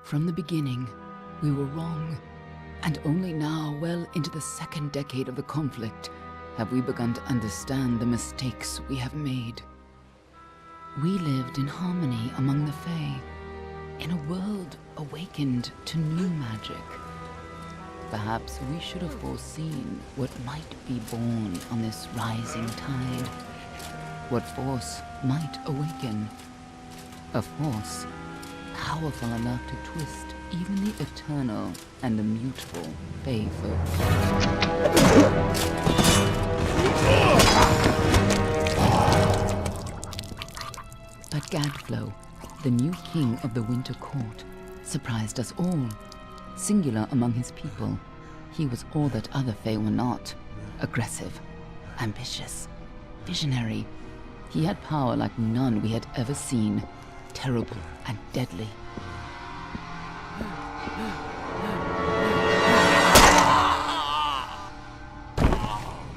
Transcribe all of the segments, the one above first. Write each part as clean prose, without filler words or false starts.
From the beginning, we were wrong, and only now, well into the second decade of the conflict, have we begun to understand the mistakes we have made. We lived in harmony among the Fae, in a world awakened to new magic. Perhaps we should have foreseen what might be born on this rising tide. What force might awaken. A force powerful enough to twist even the eternal and immutable Fae folk. But Gadflow, the new king of the Winter Court, surprised us all. Singular among his people, he was all that other Fae were not. Aggressive, ambitious, visionary. He had power like none we had ever seen, terrible and deadly.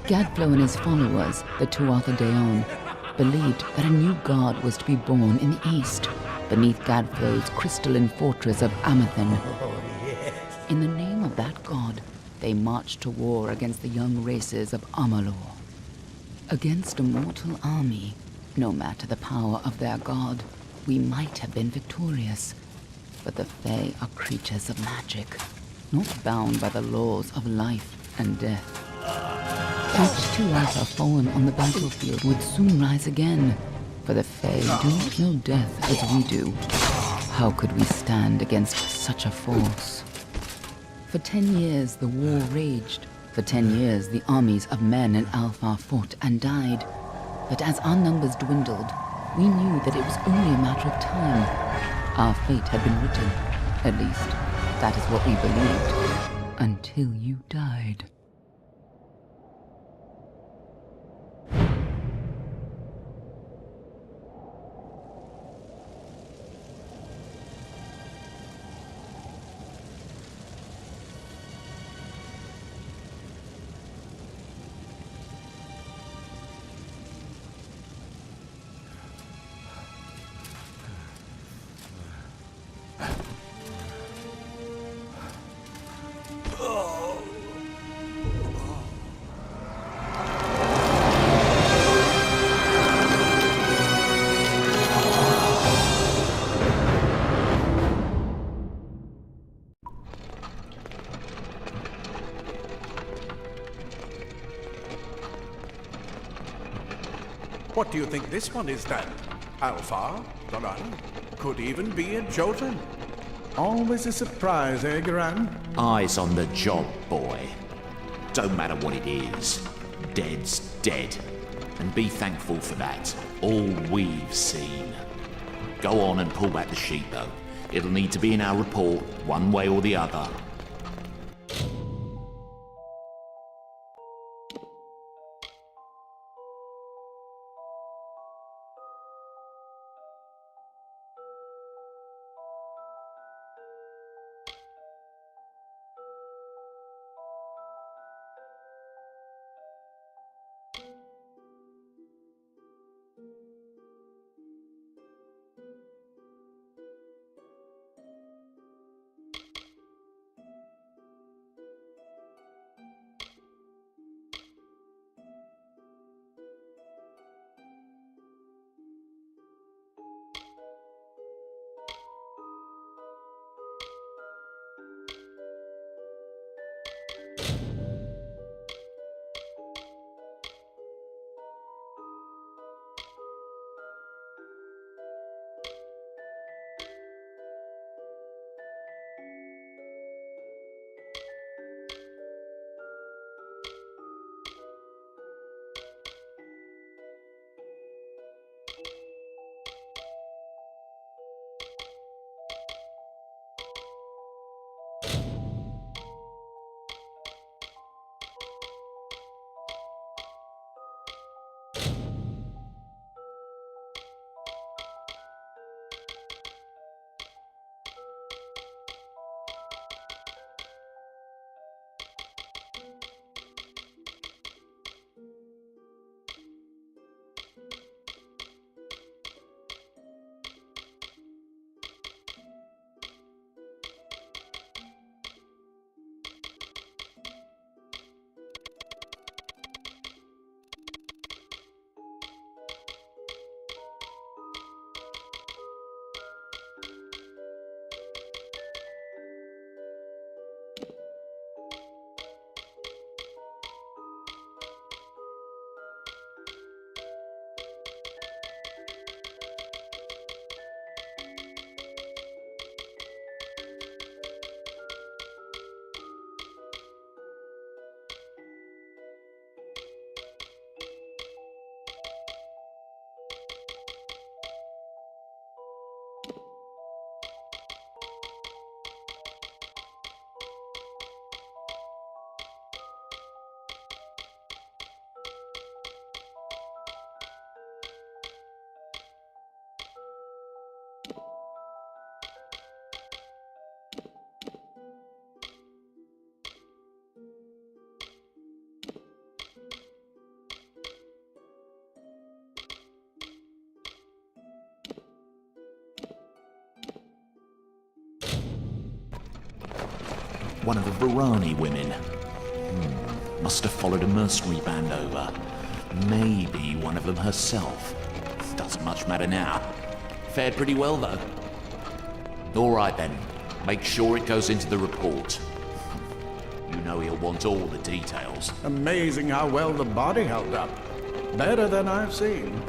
Gadflow and his followers, the Tuatha Deon, believed that a new god was to be born in the east, beneath Gadflow's crystalline fortress of Amathen. In the name of that god, they marched to war against the young races of Amalur. Against a mortal army, no matter the power of their god, we might have been victorious. But the Fae are creatures of magic, not bound by the laws of life and death. Each Tuatha fallen on the battlefield would soon rise again, for the Fae do not know death as we do. How could we stand against such a force? For 10 years the war raged. For 10 years the armies of men and Alfar fought and died. But as our numbers dwindled, we knew that it was only a matter of time. Our fate had been written. At least, that is what we believed. Until you died. What do you think this one is then? Alpha? Garan? Could even be a Jotun. Always a surprise, eh, Garan? Eyes on the job, boy. Don't matter what it is. Dead's dead. And be thankful for that. All we've seen. Go on and pull back the sheet, though. It'll need to be in our report, one way or the other. one of the Varani women. Must have followed a mercenary band over. Maybe one of them herself. Doesn't much matter now. Fared pretty well, though. All right, then. Make sure it goes into the report. You know he'll want all the details. Amazing how well the body held up. Better than I've seen.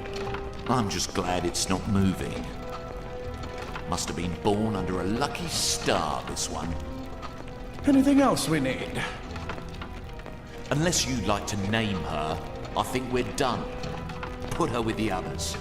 I'm just glad it's not moving. Must have been born under a lucky star, this one. Anything else we need? Unless you'd like to name her, I think we're done. Put her with the others.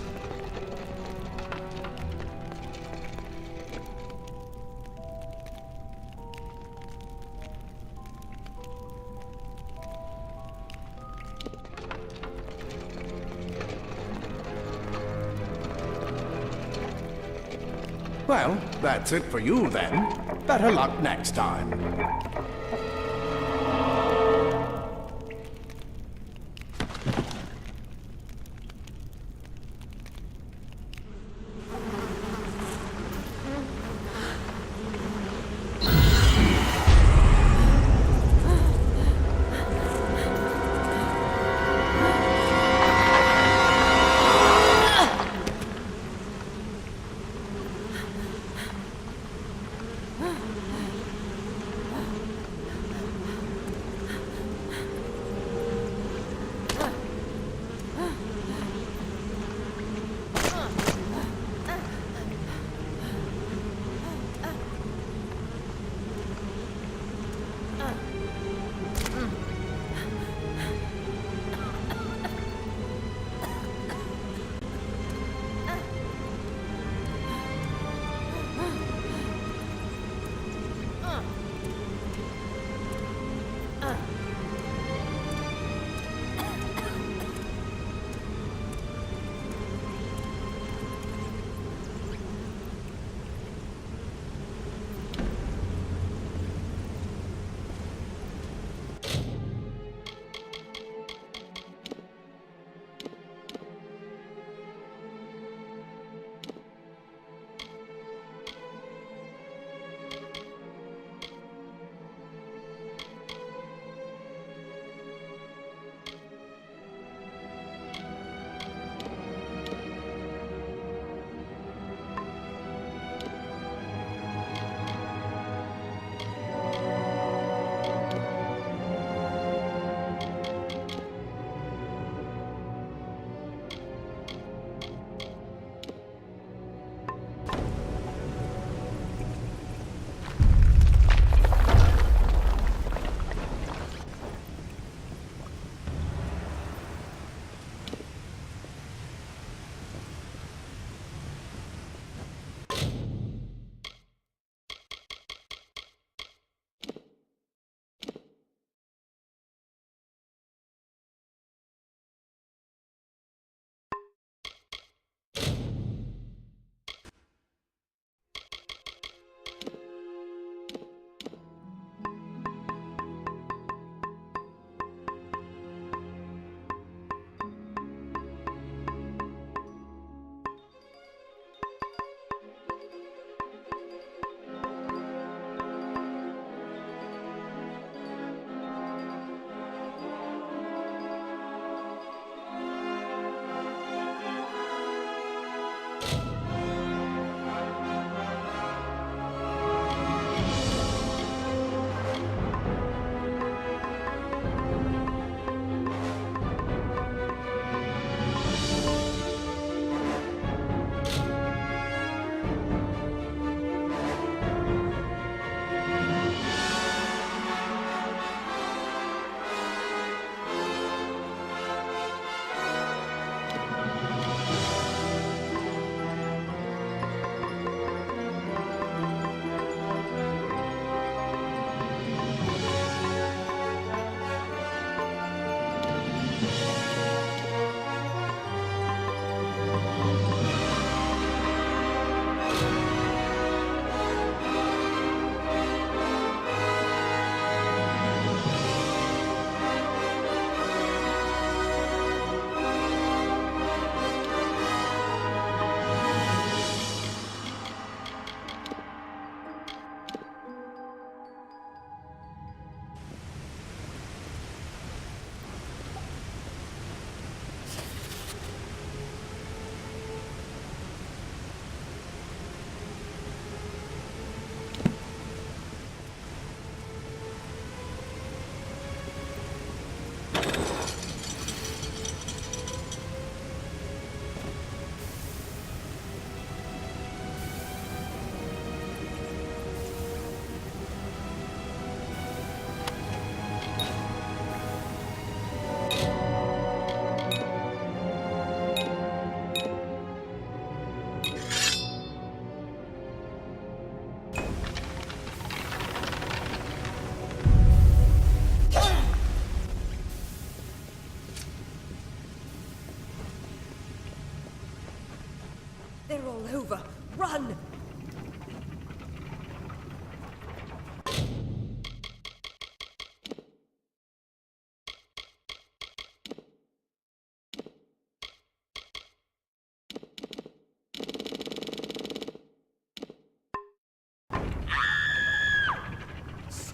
Well, that's it for you then. Better luck next time.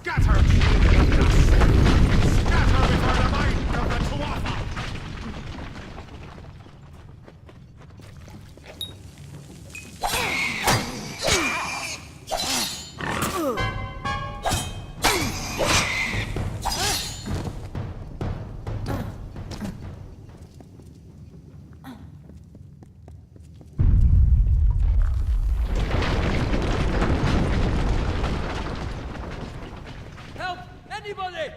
Scatter! Scatter before the might of the Tuatha! Help! Anybody!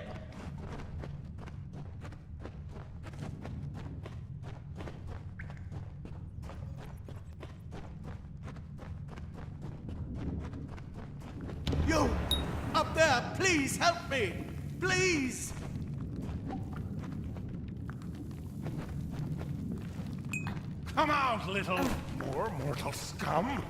You! Up there, please help me! Please! Come out, little more mortal scum!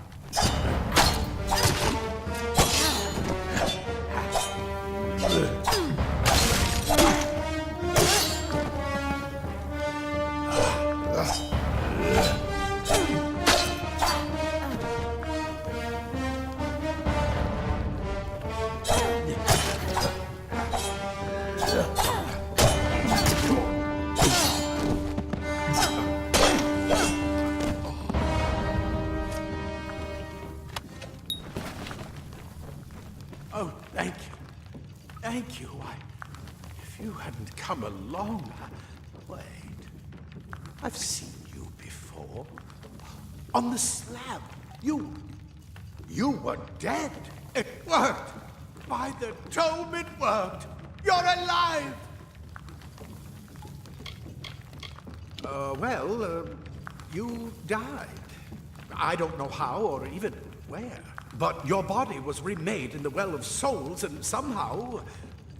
Oh, thank you. Thank you. If you hadn't come along... Wait. I've seen you before. On the slab. You were dead. It worked. By the tome, it worked. You're alive. You died. I don't know how or even where. But your body was remade in the Well of Souls, and somehow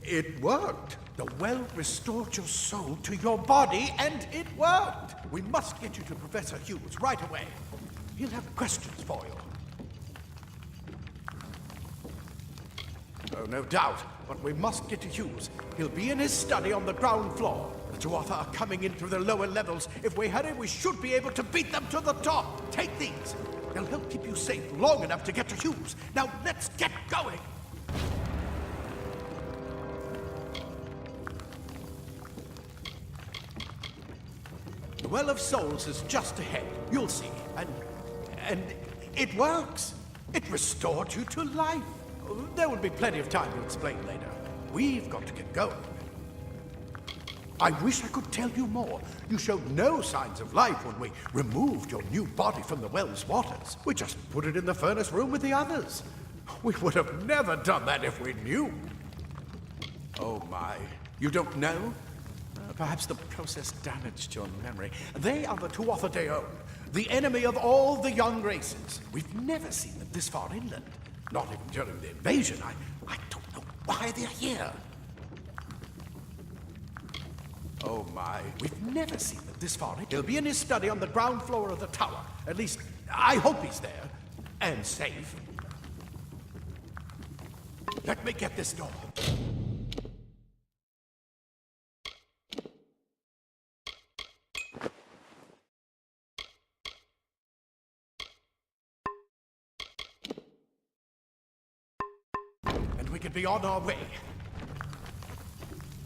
it worked. The well restored your soul to your body, and it worked. We must get you to Professor Hughes right away. He'll have questions for you. Oh, no doubt. But we must get to Hughes. He'll be in his study on the ground floor. The Tuatha are coming in through the lower levels. If we hurry, we should be able to beat them to the top. Take these. They'll help keep you safe long enough to get to Hughes. Now, let's get going! The Well of Souls is just ahead. You'll see. And it works. It restored you to life. There will be plenty of time to explain later. We've got to get going. I wish I could tell you more. You showed no signs of life when we removed your new body from the well's waters. We just put it in the furnace room with the others. We would have never done that if we knew. Oh my, you don't know? Perhaps the process damaged your memory. They are the Tuatha Deon, the enemy of all the young races. We've never seen them this far inland. Not even during the invasion. I don't know why they're here. Oh my, we've never seen them this far. He'll be in his study on the ground floor of the tower. At least, I hope he's there. And safe. Let me get this door. And we can be on our way.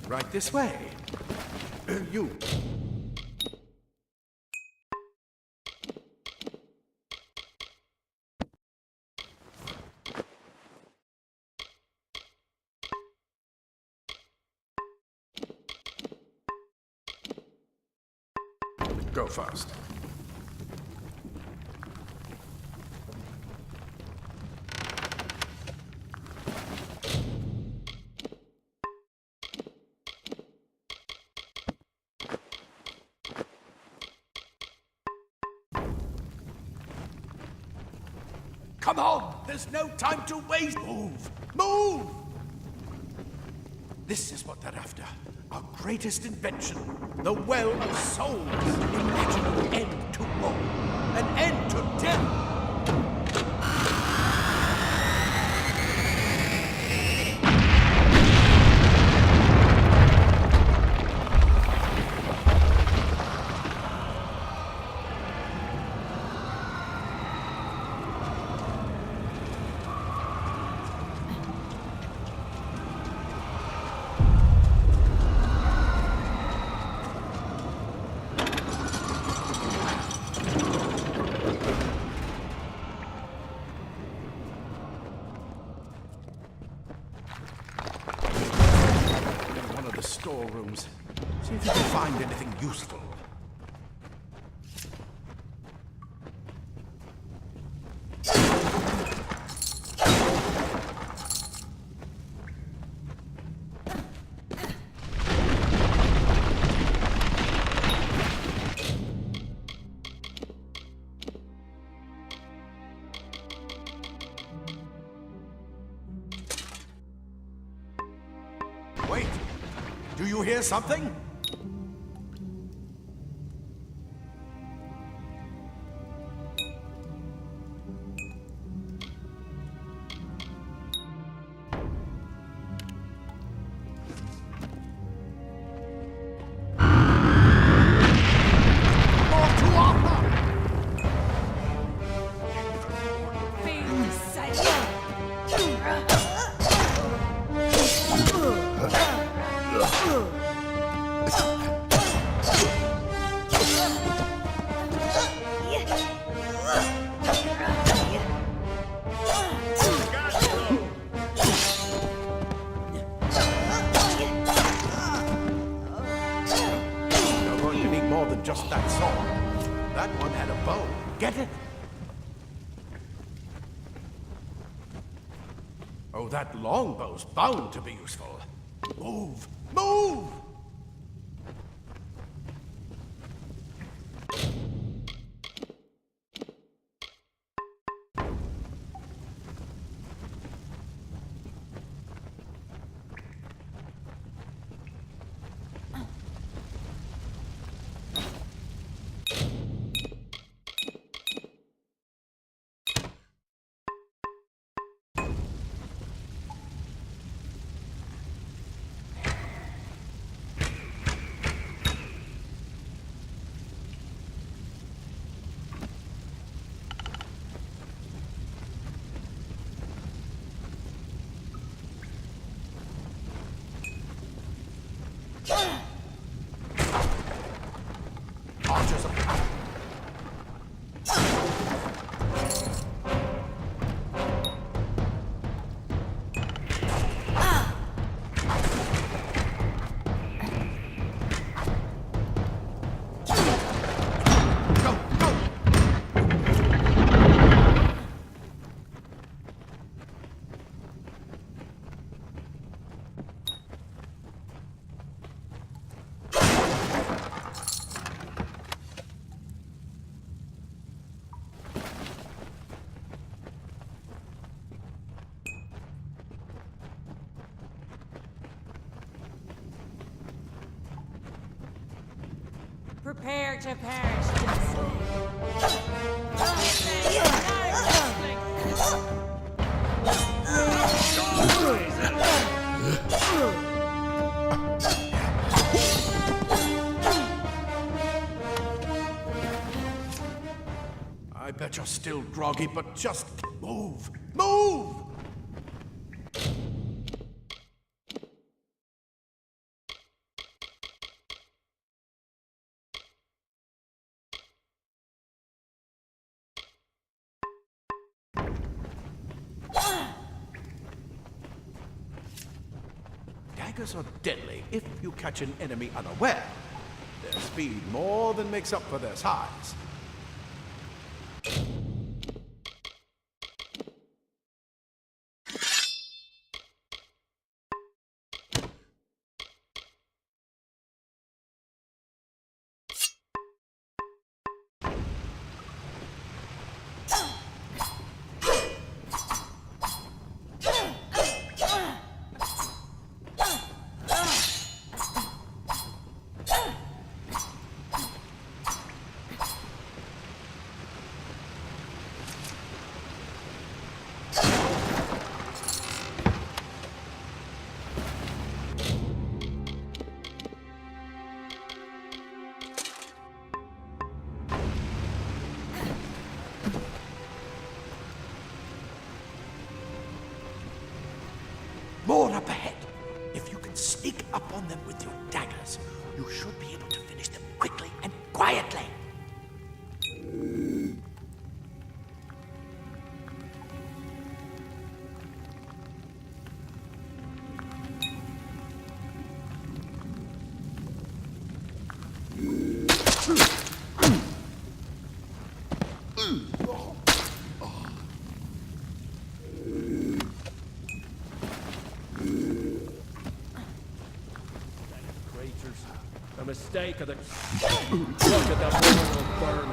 Right this way. You. Go fast. Come on! There's no time to waste! Move! Move! This is what they're after. Our greatest invention. The Well of Souls. Imagine an end to war. An end to death. storerooms. See if you can find anything useful. Wait! Do you hear something? More Tuatha! You're going to need more than just that sword. That one had a bow. Get it? Oh, that longbow's bound to be useful. Move! Move! Archers of power. Go, go! Prepare to perish, Jesse. I bet you're still groggy, but just move! Move! Daggers are deadly if you catch an enemy unaware. Their speed more than makes up for their size. More up ahead. If you can sneak up on them with your daggers, you should be able to finish them quickly and quietly. mistake of the... Look at the world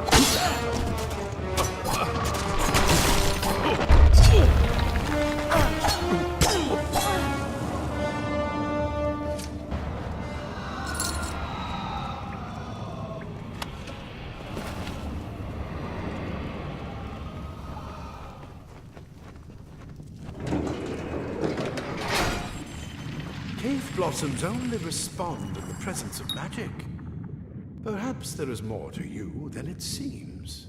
Cave blossoms only respond in the presence of magic. Perhaps there is more to you than it seems.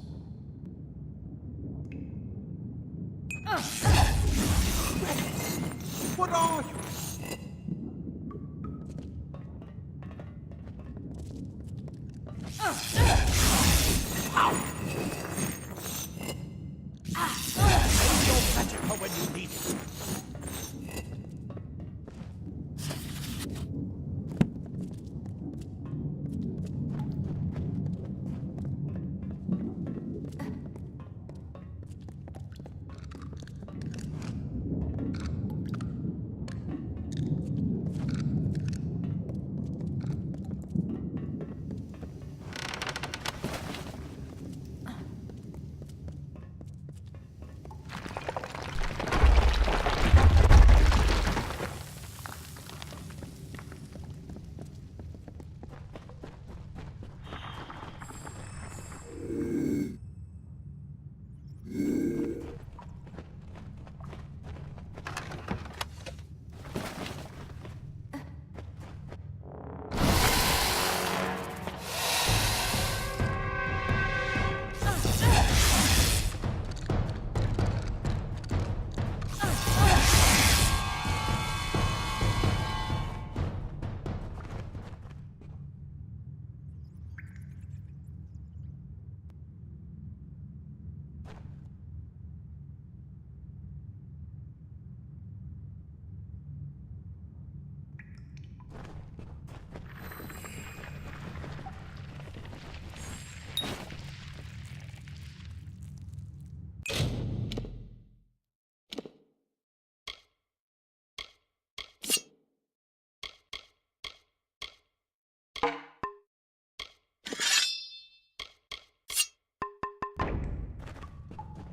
What are you? Save your magic for when you need it.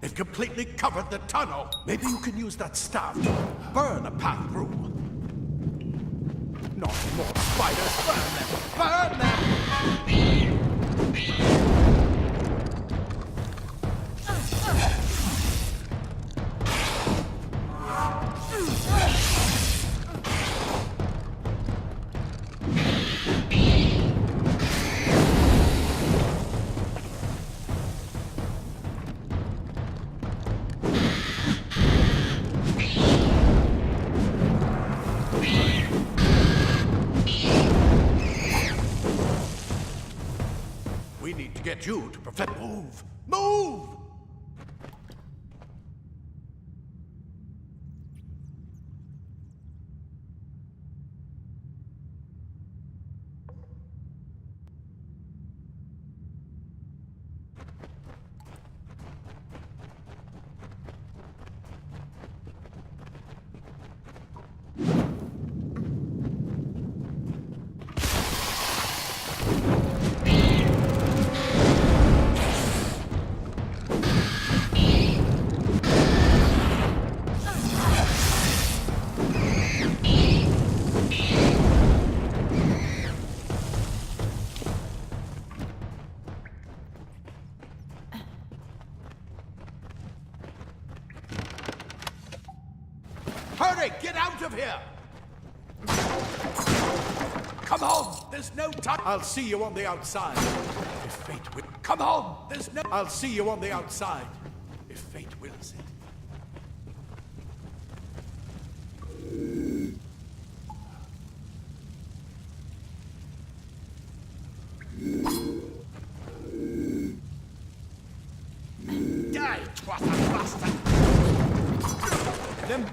It completely covered the tunnel. Maybe you can use that staff to burn a path through. Not more spiders. Burn them! Burn them! We need to get you to prevent... Move! Move! Hurry! Get out of here! Come on! There's no time! I'll see you on the outside. If fate will... Come on! There's no... I'll see you on the outside. If fate wills it. Die, twat bastard! Them...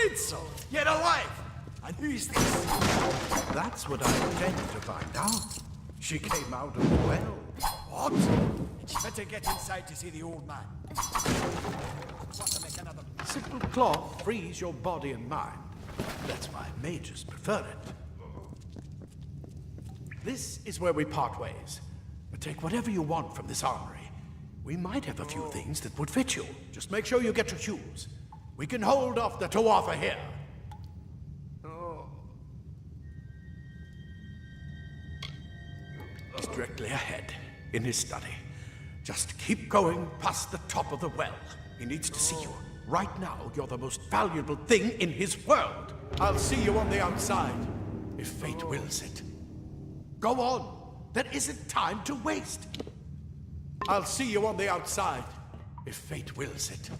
Insult! Yet alive! And who is this? That's what I intend to find out. She came out of the well. What? Better get inside to see the old man. Want to make another... Simple cloth frees your body and mind. That's why mages prefer it. This is where we part ways. But take whatever you want from this armory. We might have a few things that would fit you. Just make sure you get your shoes. We can hold off the Tuatha here. He's directly ahead, in his study. Just keep going past the top of the well. He needs to see you. Right now, you're the most valuable thing in his world. I'll see you on the outside, if fate wills it. Go on. There isn't time to waste. I'll see you on the outside, if fate wills it.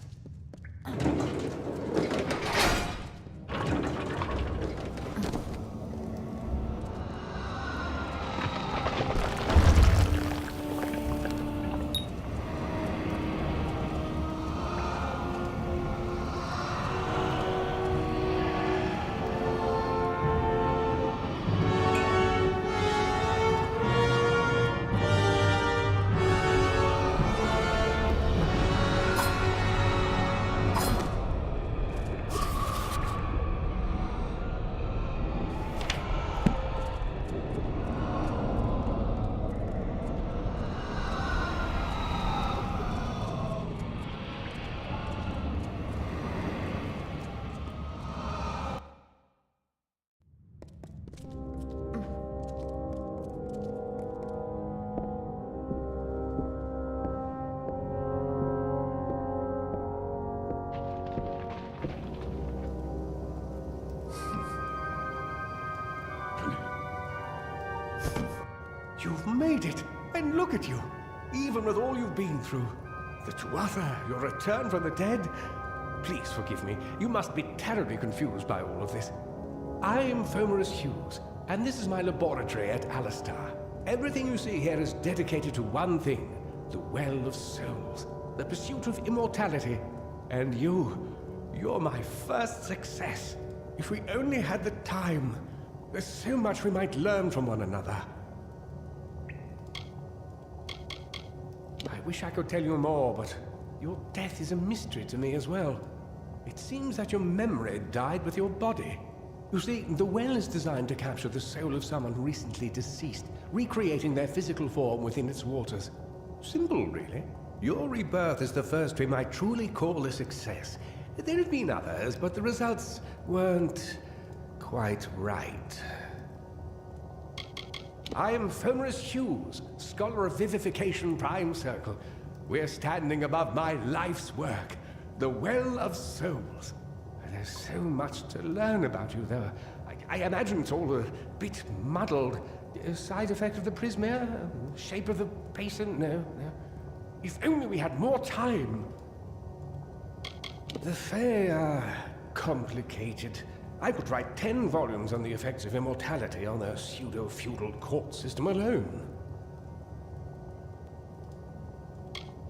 You've made it, and look at you, even with all you've been through. The Tuatha, your return from the dead. Please forgive me, you must be terribly confused by all of this. I am Fomerus Hughes, and this is my laboratory at Alistar. Everything you see here is dedicated to one thing, the Well of Souls, the pursuit of immortality. And you're my first success. If we only had the time, there's so much we might learn from one another. I wish I could tell you more, but your death is a mystery to me as well. It seems that your memory died with your body. You see, the well is designed to capture the soul of someone recently deceased, recreating their physical form within its waters. Simple, really. Your rebirth is the first we might truly call a success. There have been others, but the results weren't quite right. I am Fomerus Hughes, Scholar of Vivification Prime Circle. We're standing above my life's work, the Well of Souls. There's so much to learn about you, though. I imagine it's all a bit muddled. A side effect of the prismere? Shape of the basin? No. If only we had more time. The Fae are complicated. I could write 10 volumes on the effects of immortality on their pseudo-feudal court system alone.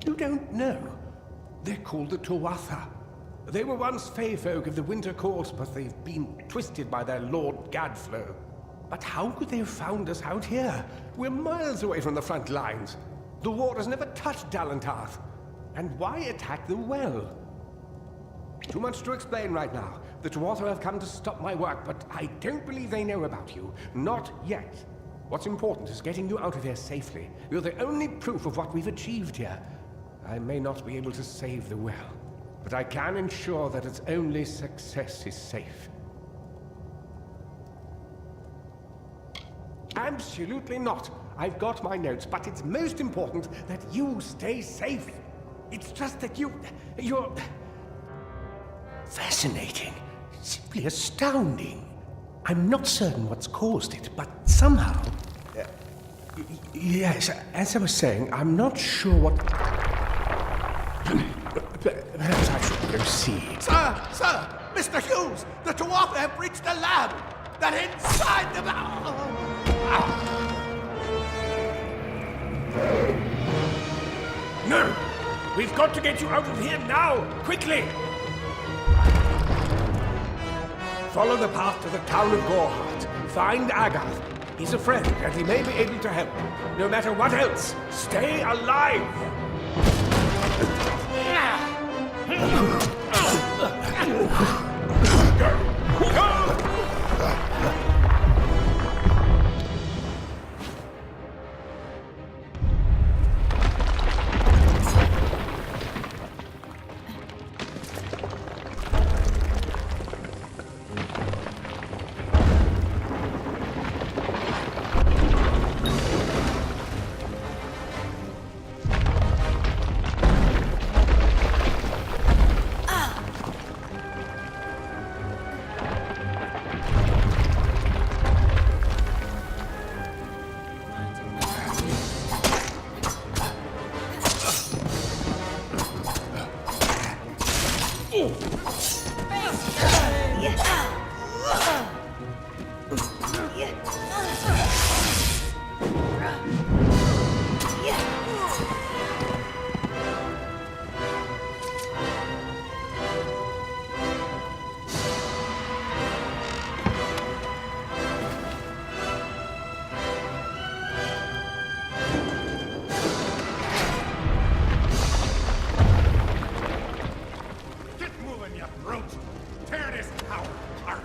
You don't know. They're called the Tuatha. They were once Fae folk of the Winter Court, but they've been twisted by their Lord Gadflow. But how could they have found us out here? We're miles away from the front lines. The war has never touched Dalantarth. And why attack the well? Too much to explain right now. The Tuatha have come to stop my work, but I don't believe they know about you. Not yet. What's important is getting you out of here safely. You're the only proof of what we've achieved here. I may not be able to save the well, but I can ensure that its only success is safe. Absolutely not. I've got my notes, but it's most important that you stay safe. It's just that you're... fascinating. Simply astounding. I'm not certain what's caused it, but somehow... yes, as I was saying, I'm not sure what... Perhaps I should go see. Sir! Mr. Hughes! The Tuatha have breached the lab! They're inside the lab! No! We've got to get you out of here now! Quickly! Follow the path to the town of Gorhart. Find Agath. He's a friend, and he may be able to help. No matter what else, stay alive! our heart.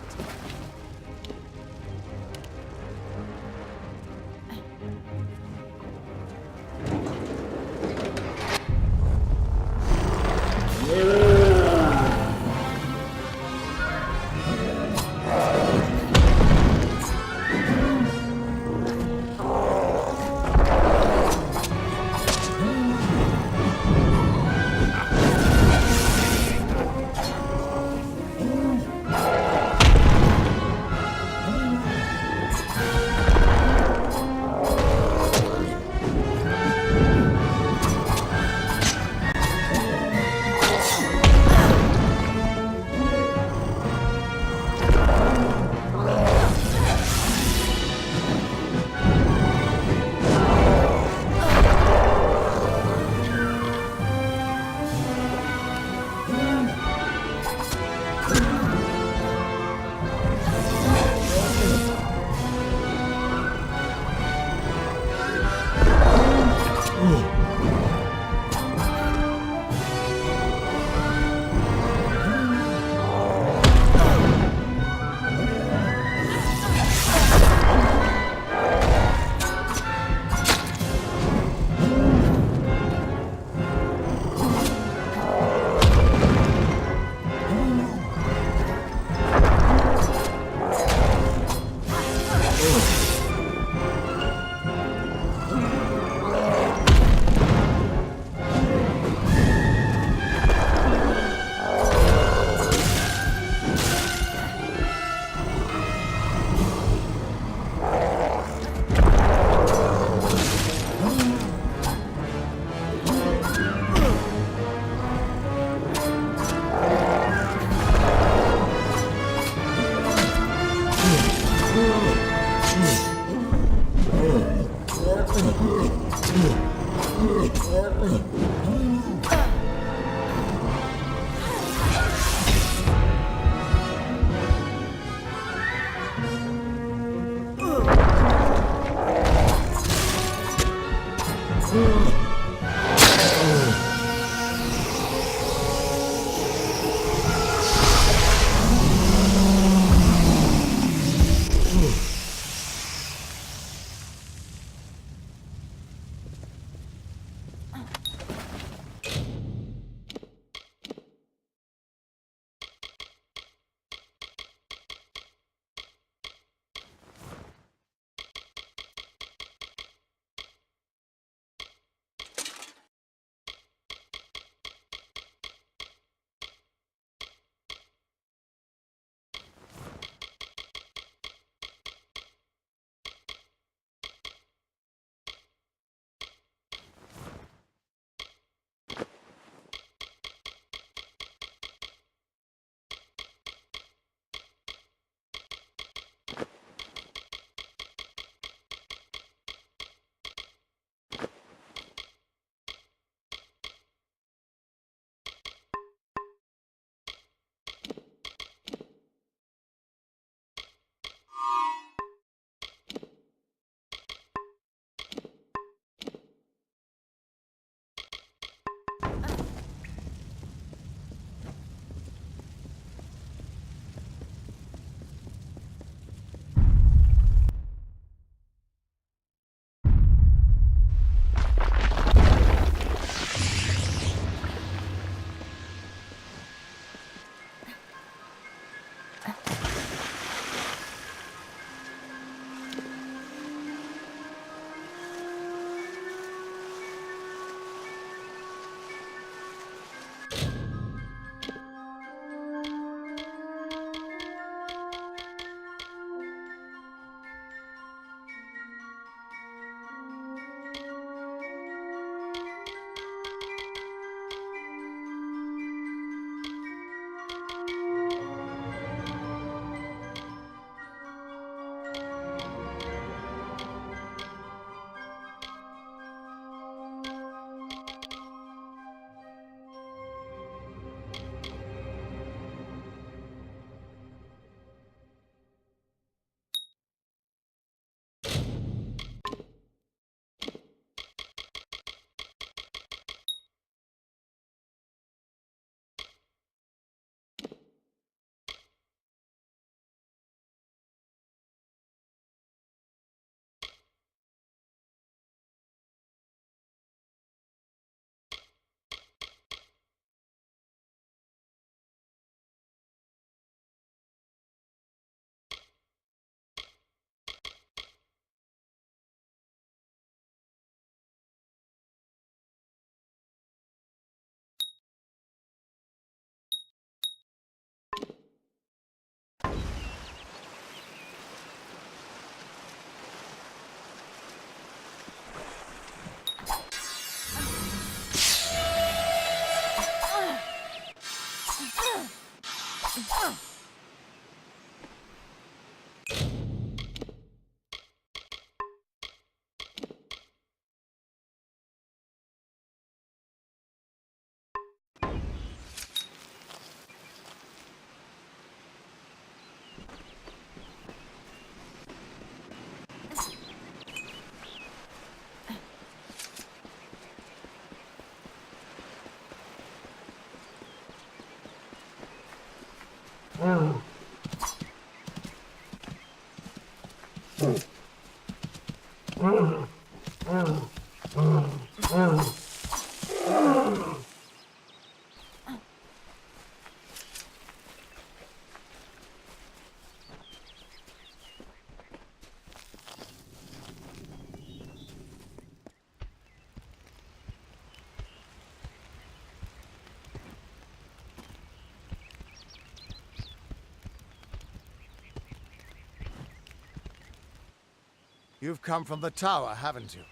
You've come from the tower, haven't you?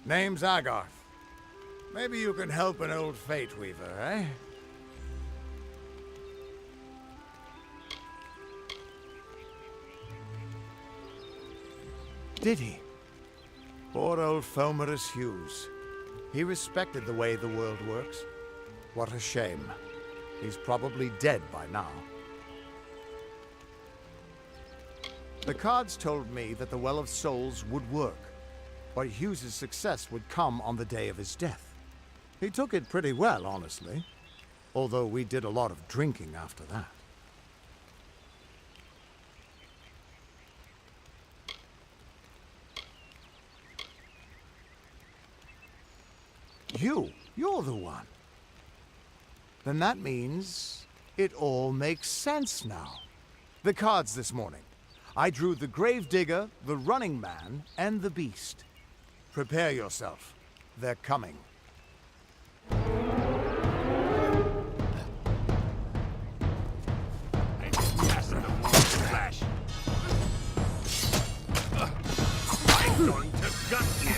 Name's Agarth. Maybe you can help an old Fate Weaver, eh? Did he? Poor old Fomerus Hughes. He respected the way the world works. What a shame. He's probably dead by now. The cards told me that the Well of Souls would work, but Hughes's success would come on the day of his death. He took it pretty well, honestly, although we did a lot of drinking after that. You're the one. Then that means it all makes sense now. The cards this morning. I drew the Gravedigger, the Running Man, and the Beast. Prepare yourself. They're coming. I'm going to gut you!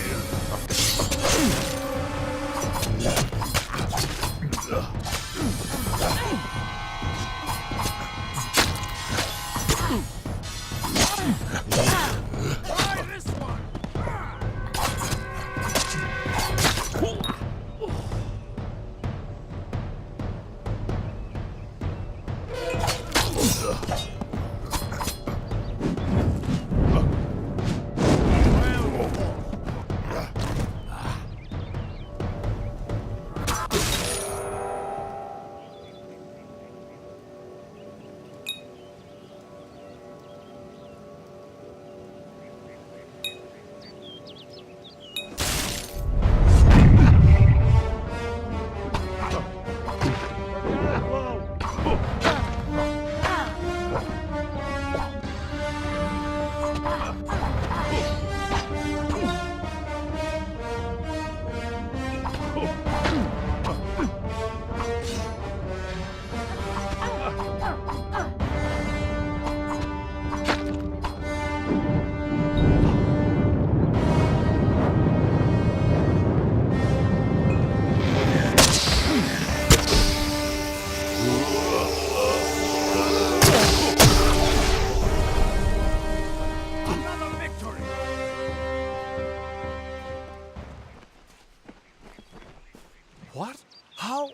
What? How?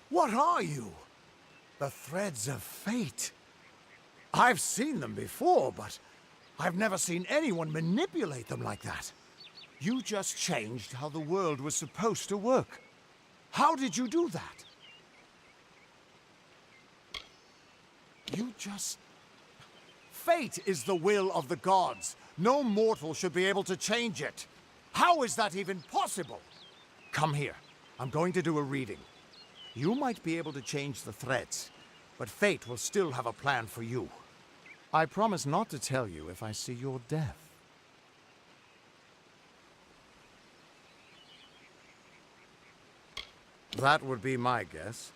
What are you? The threads of fate. I've seen them before, but I've never seen anyone manipulate them like that. You just changed how the world was supposed to work. How did you do that? You just... Fate is the will of the gods. No mortal should be able to change it. How is that even possible? Come here. I'm going to do a reading. You might be able to change the threads, but fate will still have a plan for you. I promise not to tell you if I see your death. That would be my guess.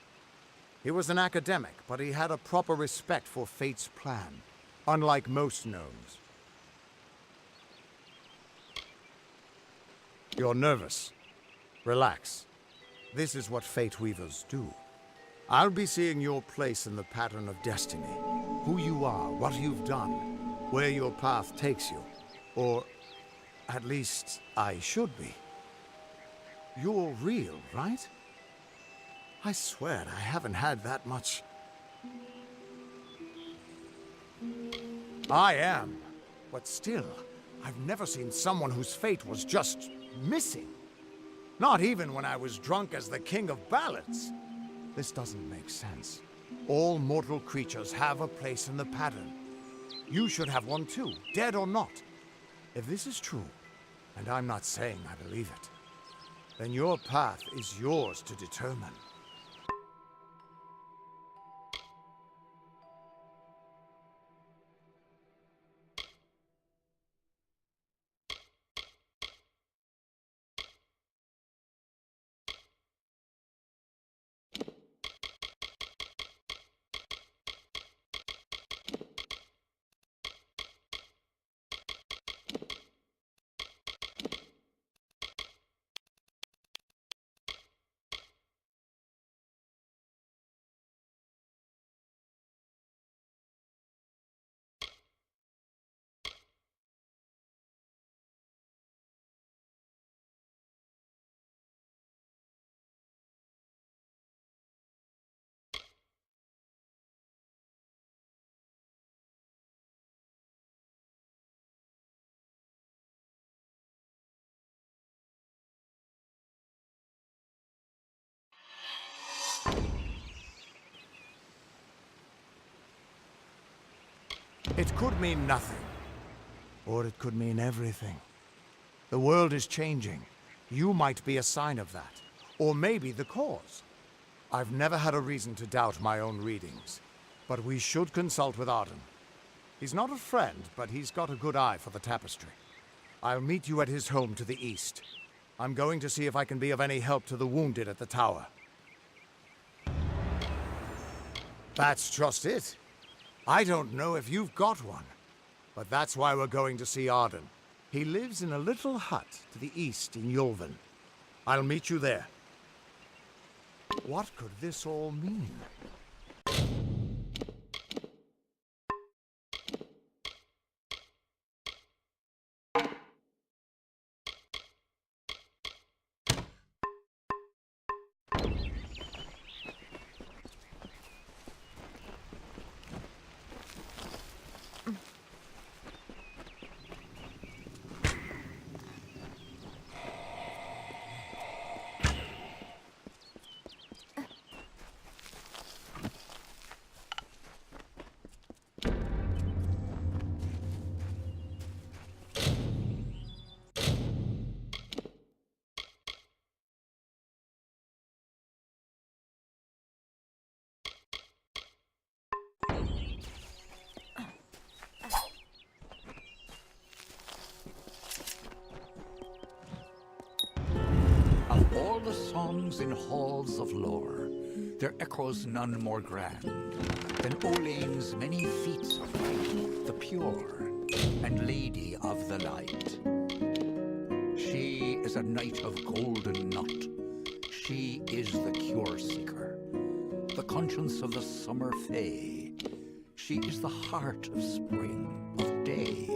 He was an academic, but he had a proper respect for fate's plan, unlike most gnomes. You're nervous. Relax. This is what Fate Weavers do. I'll be seeing your place in the pattern of destiny. Who you are, what you've done, where your path takes you. Or, at least, I should be. You're real, right? I swear I haven't had that much. I am. But still, I've never seen someone whose fate was just missing. Not even when I was drunk as the King of Ballads. This doesn't make sense. All mortal creatures have a place in the pattern. You should have one too, dead or not. If this is true, and I'm not saying I believe it, then your path is yours to determine. It could mean nothing, or it could mean everything. The world is changing. You might be a sign of that, or maybe the cause. I've never had a reason to doubt my own readings, but we should consult with Arden. He's not a friend, but he's got a good eye for the tapestry. I'll meet you at his home to the east. I'm going to see if I can be of any help to the wounded at the tower. That's just it. I don't know if you've got one, but that's why we're going to see Arden. He lives in a little hut to the east in Yulven. I'll meet you there. What could this all mean? Of all the songs in halls of lore, there echoes none more grand than Olane's many feats of fight, the pure and lady of the light. She is a knight of golden knot. She is the cure seeker, the conscience of the summer fae. She is the heart of spring, of day.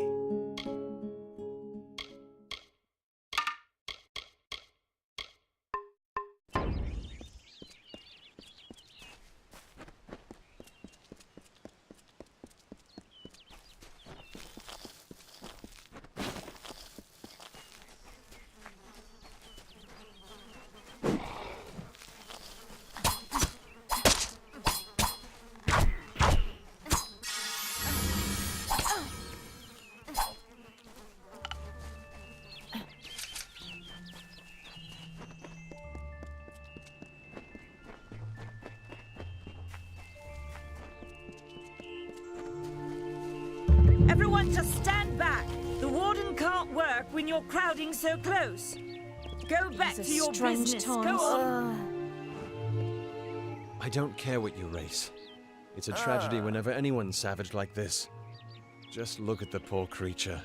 Everyone just stand back. The warden can't work when you're crowding so close. Go back to your business. Go on. I don't care what you race. It's a tragedy whenever anyone's savage like this. Just look at the poor creature.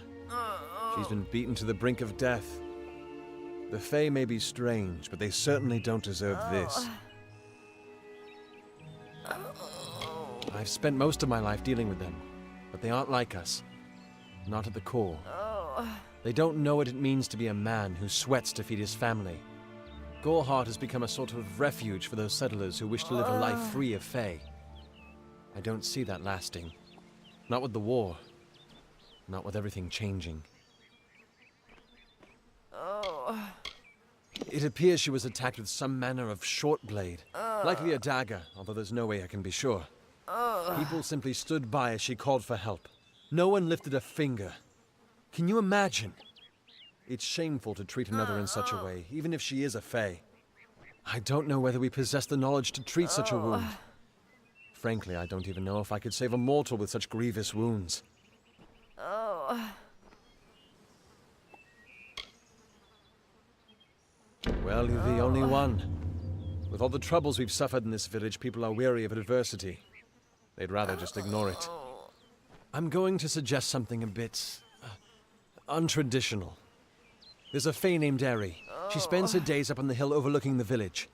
She's been beaten to the brink of death. The Fae may be strange, but they certainly don't deserve this. I've spent most of my life dealing with them, but they aren't like us. Not at the core. They don't know what it means to be a man who sweats to feed his family. Goreheart has become a sort of refuge for those settlers who wish to live a life free of Fae. I don't see that lasting. Not with the war. Not with everything changing. It appears she was attacked with some manner of short blade. Likely a dagger, although there's no way I can be sure. People simply stood by as she called for help. No one lifted a finger. Can you imagine? It's shameful to treat another in such a way, even if she is a fae. I don't know whether we possess the knowledge to treat such a wound. Frankly, I don't even know if I could save a mortal with such grievous wounds. Well, you're the only one. With all the troubles we've suffered in this village, people are weary of adversity. They'd rather just ignore it. I'm going to suggest something a bit untraditional. There's a fae named Eri. She spends her days up on the hill overlooking the village.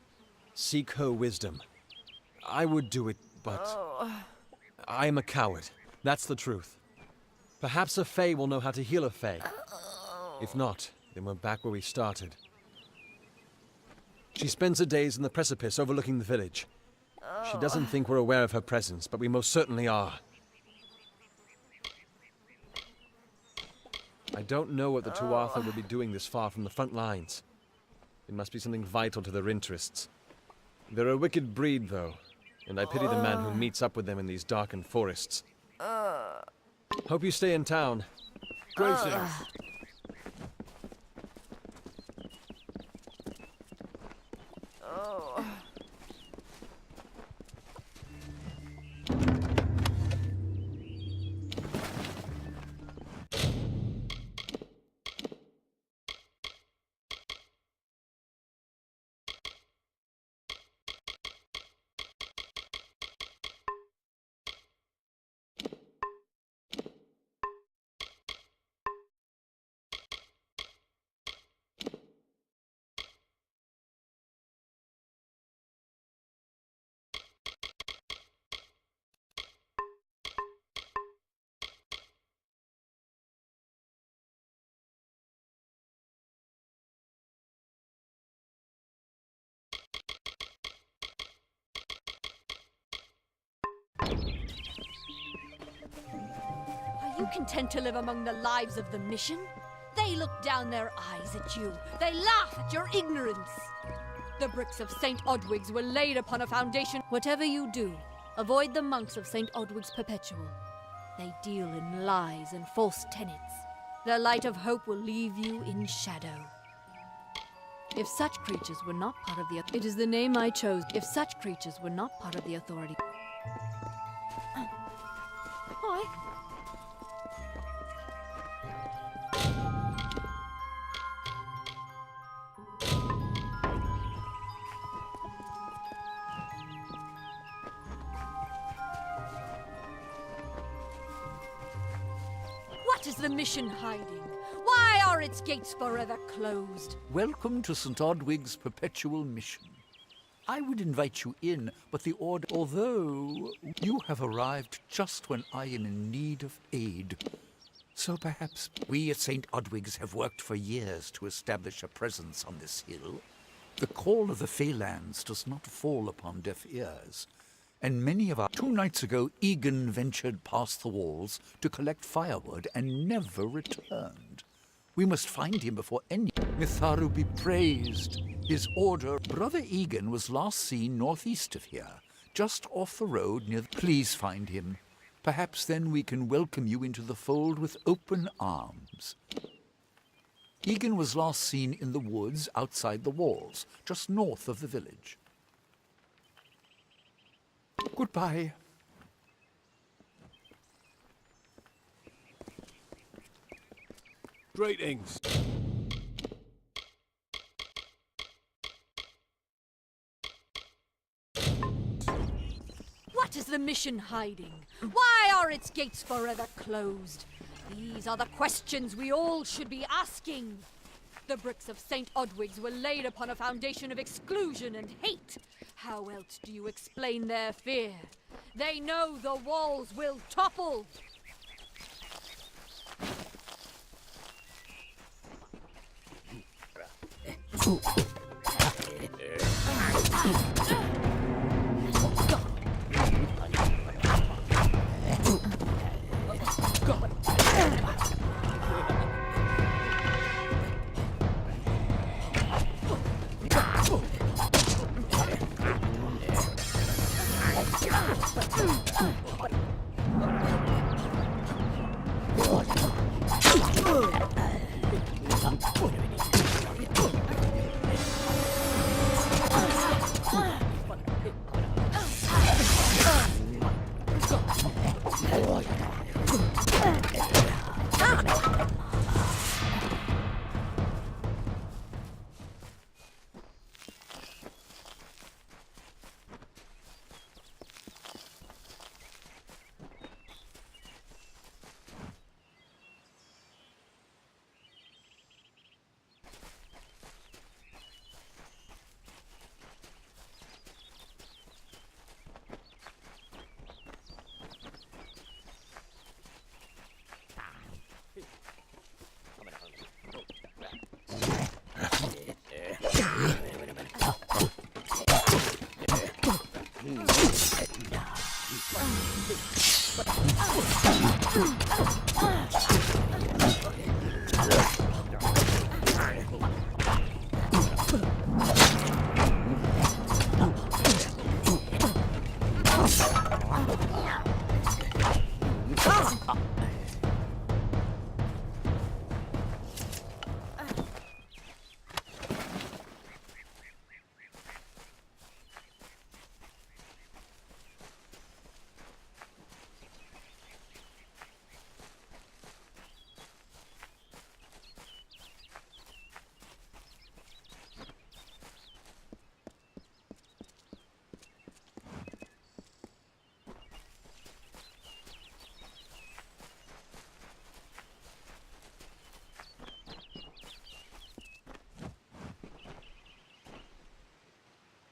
Seek her wisdom. I would do it, but I'm a coward. That's the truth. Perhaps a fae will know how to heal a fae. If not, then we're back where we started. She spends her days in the precipice overlooking the village. She doesn't think we're aware of her presence, but we most certainly are. I don't know what the Tuatha would be doing this far from the front lines. It must be something vital to their interests. They're a wicked breed, though, and I pity the man who meets up with them in these darkened forests. Hope you stay in town. Greetings. Are you content to live among the lives of the mission? They look down their eyes at you. They laugh at your ignorance. The bricks of St. Odwig's were laid upon a foundation. Whatever you do, avoid the monks of St. Odwig's Perpetual. They deal in lies and false tenets. Their light of hope will leave you in shadow. If such creatures were not part of the... It is the name I chose. If such creatures were not part of the authority... Hi. What is the mission hiding? Why are its gates forever closed? Welcome to St. Odwig's Perpetual Mission. I would invite you in, but the order... Although you have arrived just when I am in need of aid. So perhaps we at St. Odwig's have worked for years to establish a presence on this hill. The call of the Feylands does not fall upon deaf ears. And many of our... 2 nights ago, Egan ventured past the walls to collect firewood and never returned. We must find him before any... Mitharu be praised. His order... Brother Egan was last seen northeast of here, just off the road near... Please find him. Perhaps then we can welcome you into the fold with open arms. Egan was last seen in the woods outside the walls, just north of the village. Goodbye. Greetings. What is the mission hiding? Why are its gates forever closed? These are the questions we all should be asking. The bricks of St. Odwig's were laid upon a foundation of exclusion and hate. How else do you explain their fear? They know the walls will topple.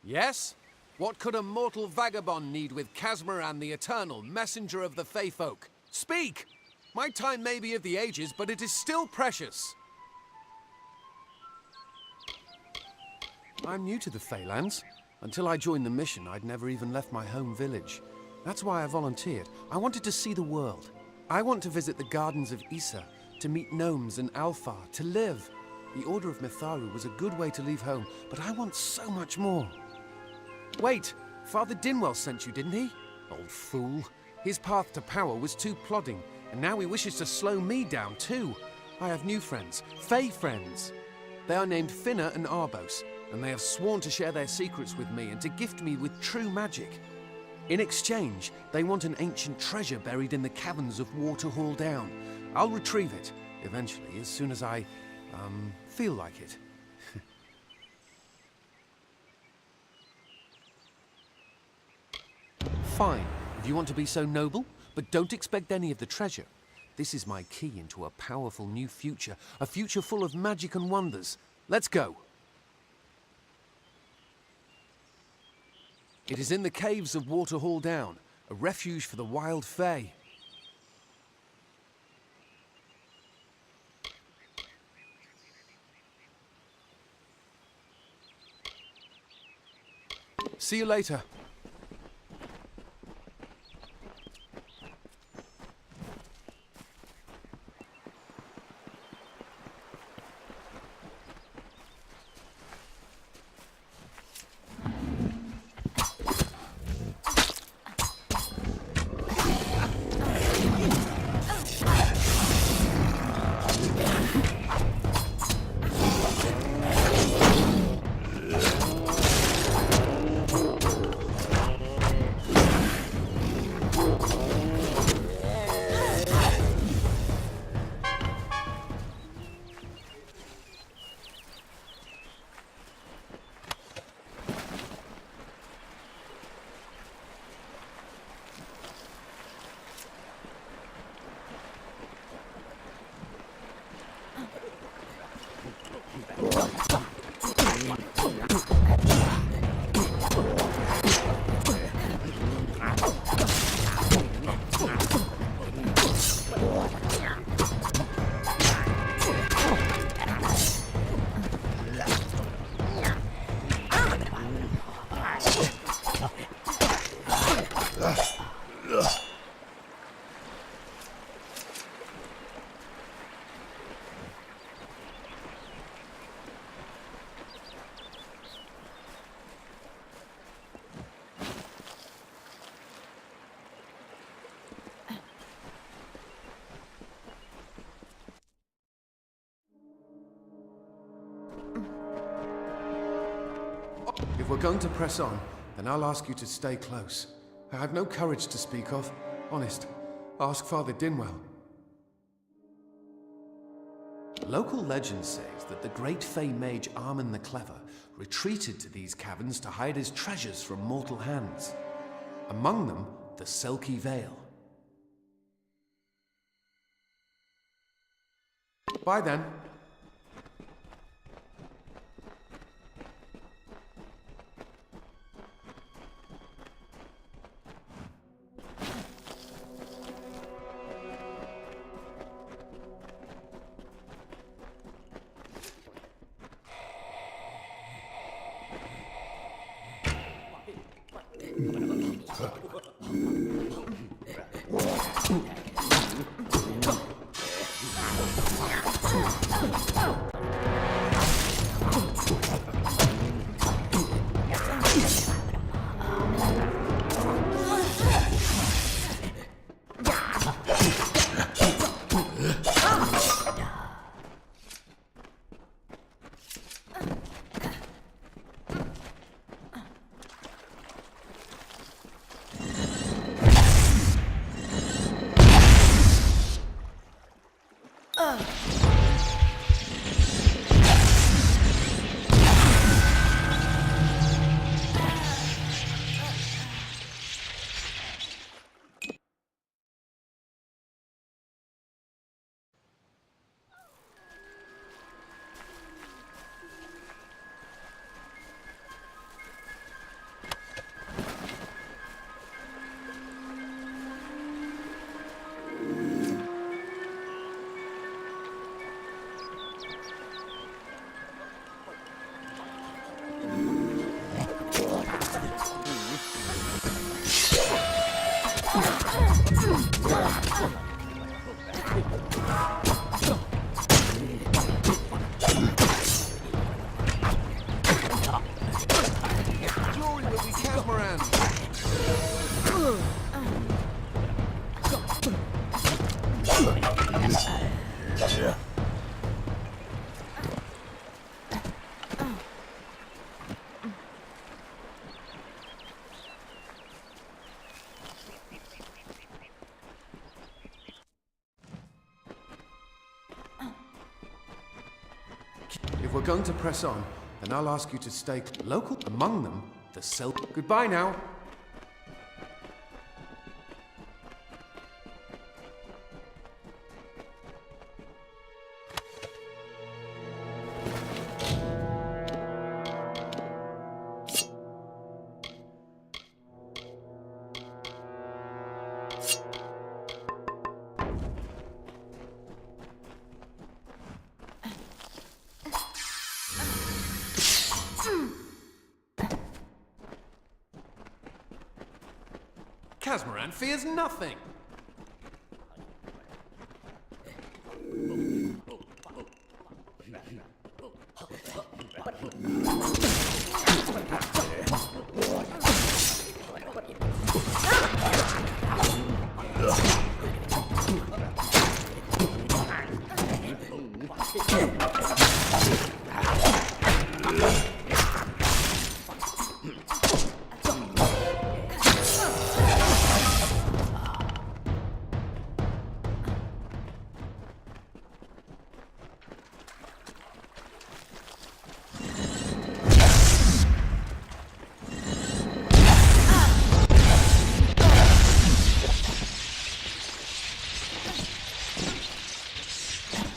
Yes? What could a mortal vagabond need with Casmer and the Eternal, messenger of the Fey folk? Speak! My time may be of the ages, but it is still precious. I'm new to the Feylands. Until I joined the mission, I'd never even left my home village. That's why I volunteered. I wanted to see the world. I want to visit the gardens of Issa, to meet gnomes and Alfar, to live. The Order of Mitharu was a good way to leave home, but I want so much more. Wait, Father Dinwell sent you, didn't he? Old fool. His path to power was too plodding, and now he wishes to slow me down too. I have new friends, Fey friends. They are named Finna and Arbos, and they have sworn to share their secrets with me and to gift me with true magic. In exchange, they want an ancient treasure buried in the caverns of Waterhall Down. I'll retrieve it, eventually, as soon as I, feel like it. Fine, if you want to be so noble, but don't expect any of the treasure. This is my key into a powerful new future, a future full of magic and wonders. Let's go. It is in the caves of Waterhall Down, a refuge for the wild Fey. See you later. If we're going to press on, then I'll ask you to stay close. I have no courage to speak of. Honest. Ask Father Dinwell. Local legend says that the great Fey mage Armin the Clever retreated to these caverns to hide his treasures from mortal hands. Among them, the Selkie Veil. Bye then. Glory will be Casmoran! If we're going to press on, then I'll ask you to stay local. Among them, the Selk. Goodbye now. Casmoran fears nothing.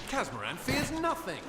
Casmoran fears nothing.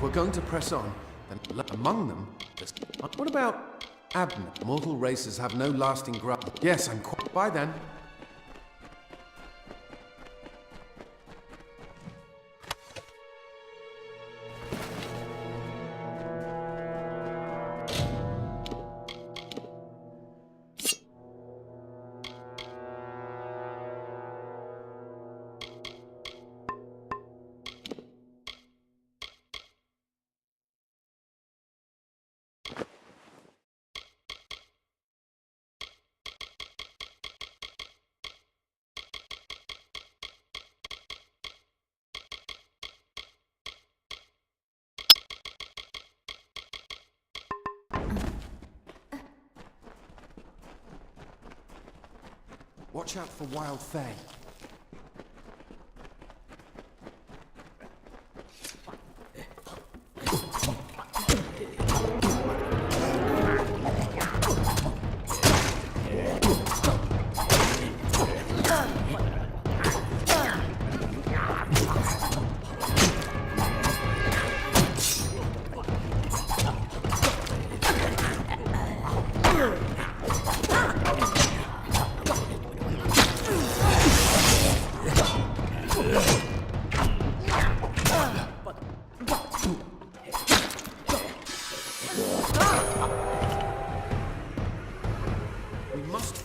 If we're going to press on, then among them, what about Abner? Mortal races have no lasting grudge. Yes, I'm quite. Bye then. Watch out for wild Fae.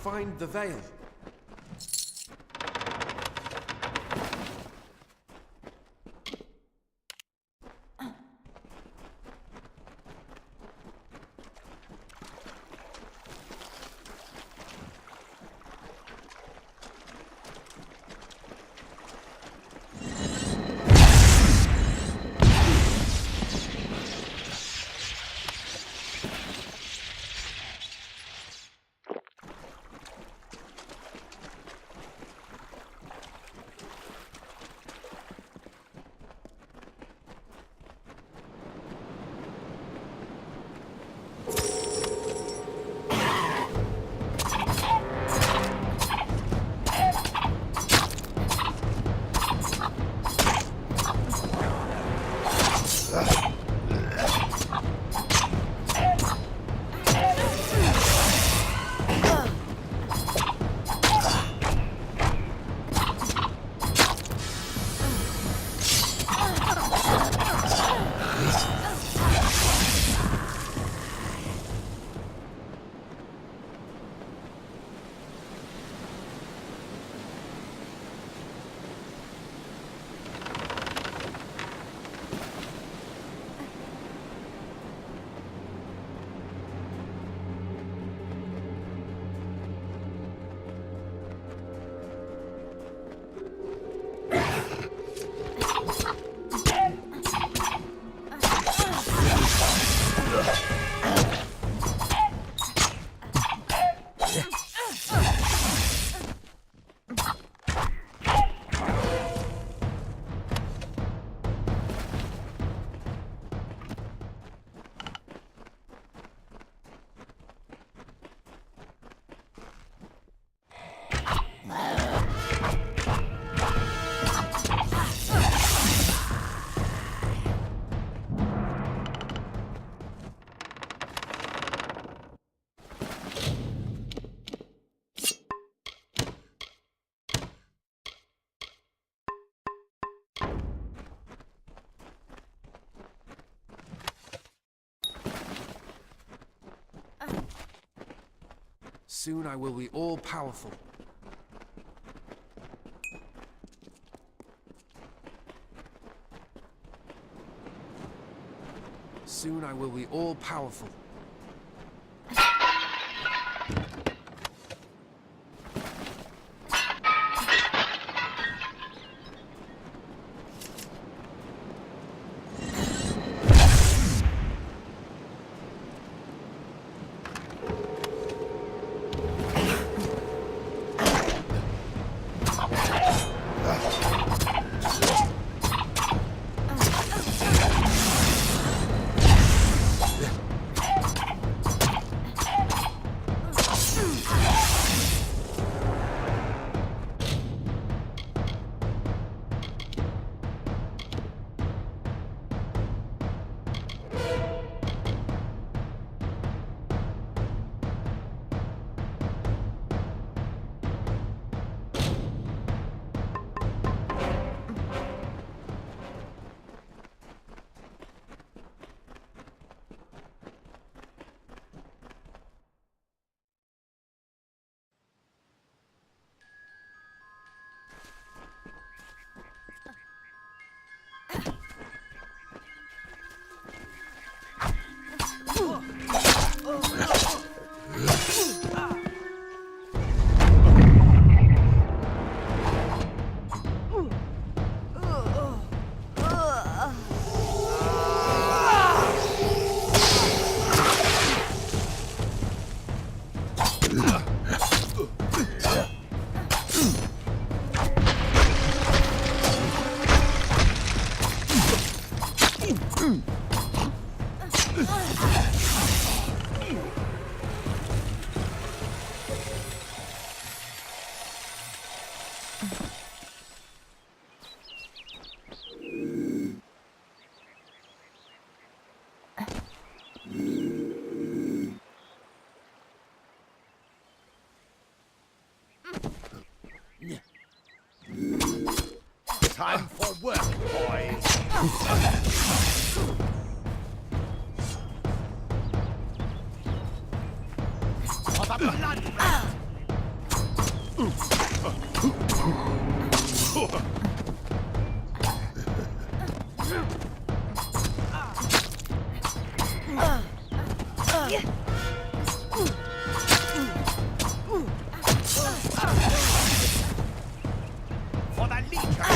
Find the veil. Soon I will be all-powerful. Soon I will be all-powerful. For the Legion!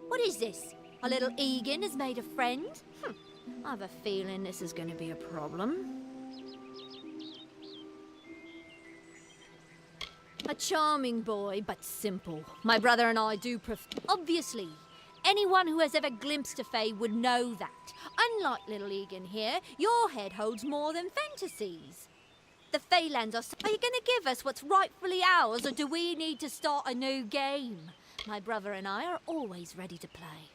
What is this? A little Egan has made a friend? I have a feeling this is going to be a problem. A charming boy, but simple. My brother and I do Obviously, anyone who has ever glimpsed a fae would know that. Unlike little Egan here, your head holds more than fantasies. The Feylands are you going to give us what's rightfully ours, or do we need to start a new game? My brother and I are always ready to play.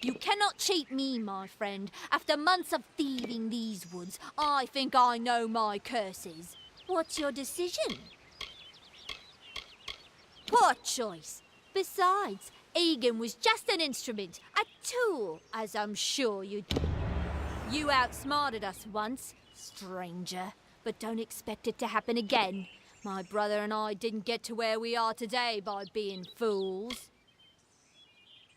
You cannot cheat me, my friend. After months of thieving these woods, I think I know my curses. What's your decision? Poor choice. Besides, Egan was just an instrument, a tool, as I'm sure you... You outsmarted us once, stranger, but don't expect it to happen again. My brother and I didn't get to where we are today by being fools.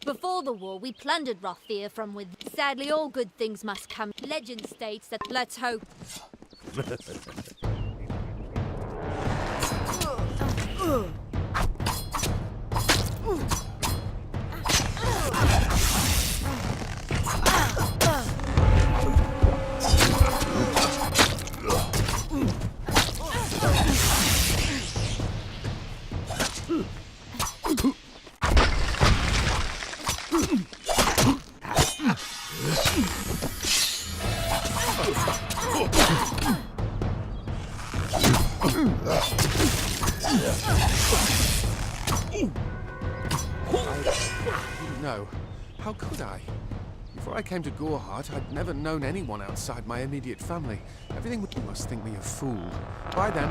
Before the war, we plundered Rothir from within. Sadly, all good things must come. Legend states that let's hope... No. How could I? Before I came to Gorehart, I'd never known anyone outside my immediate family. Everything must think me a fool. By then,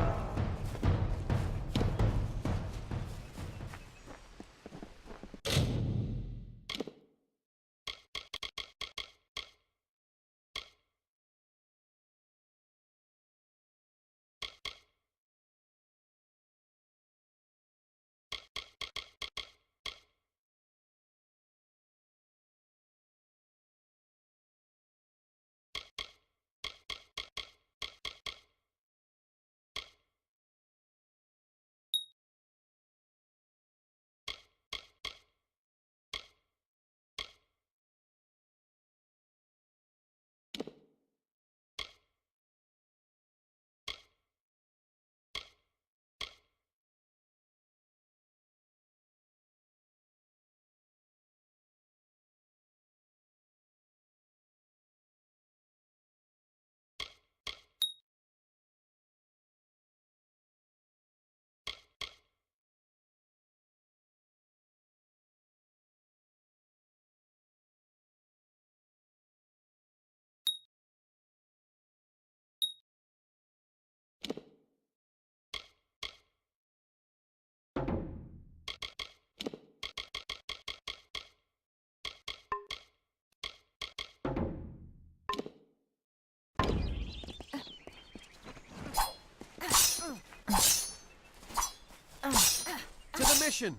mission!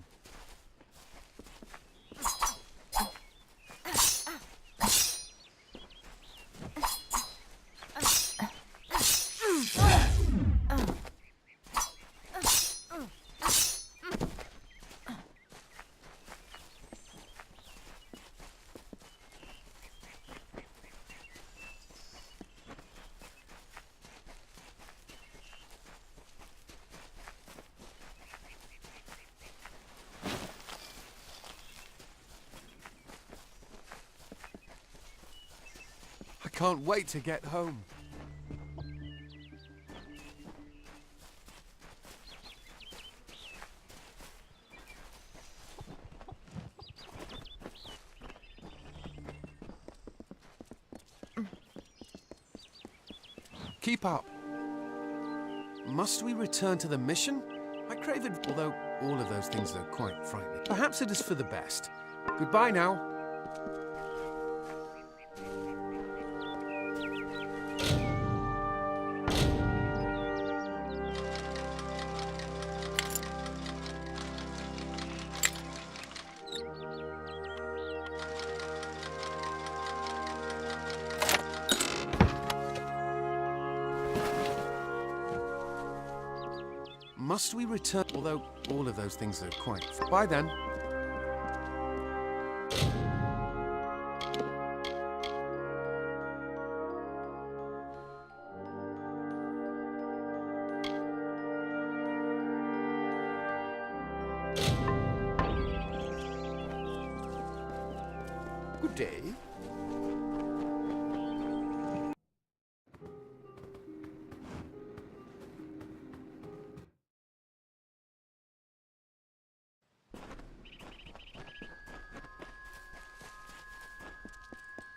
I can't wait to get home. Keep up. Must we return to the mission? I crave it, although all of those things are quite frightening. Perhaps it is for the best. Goodbye now. Must we return? Although all of those things are quite... Bye then. Good day.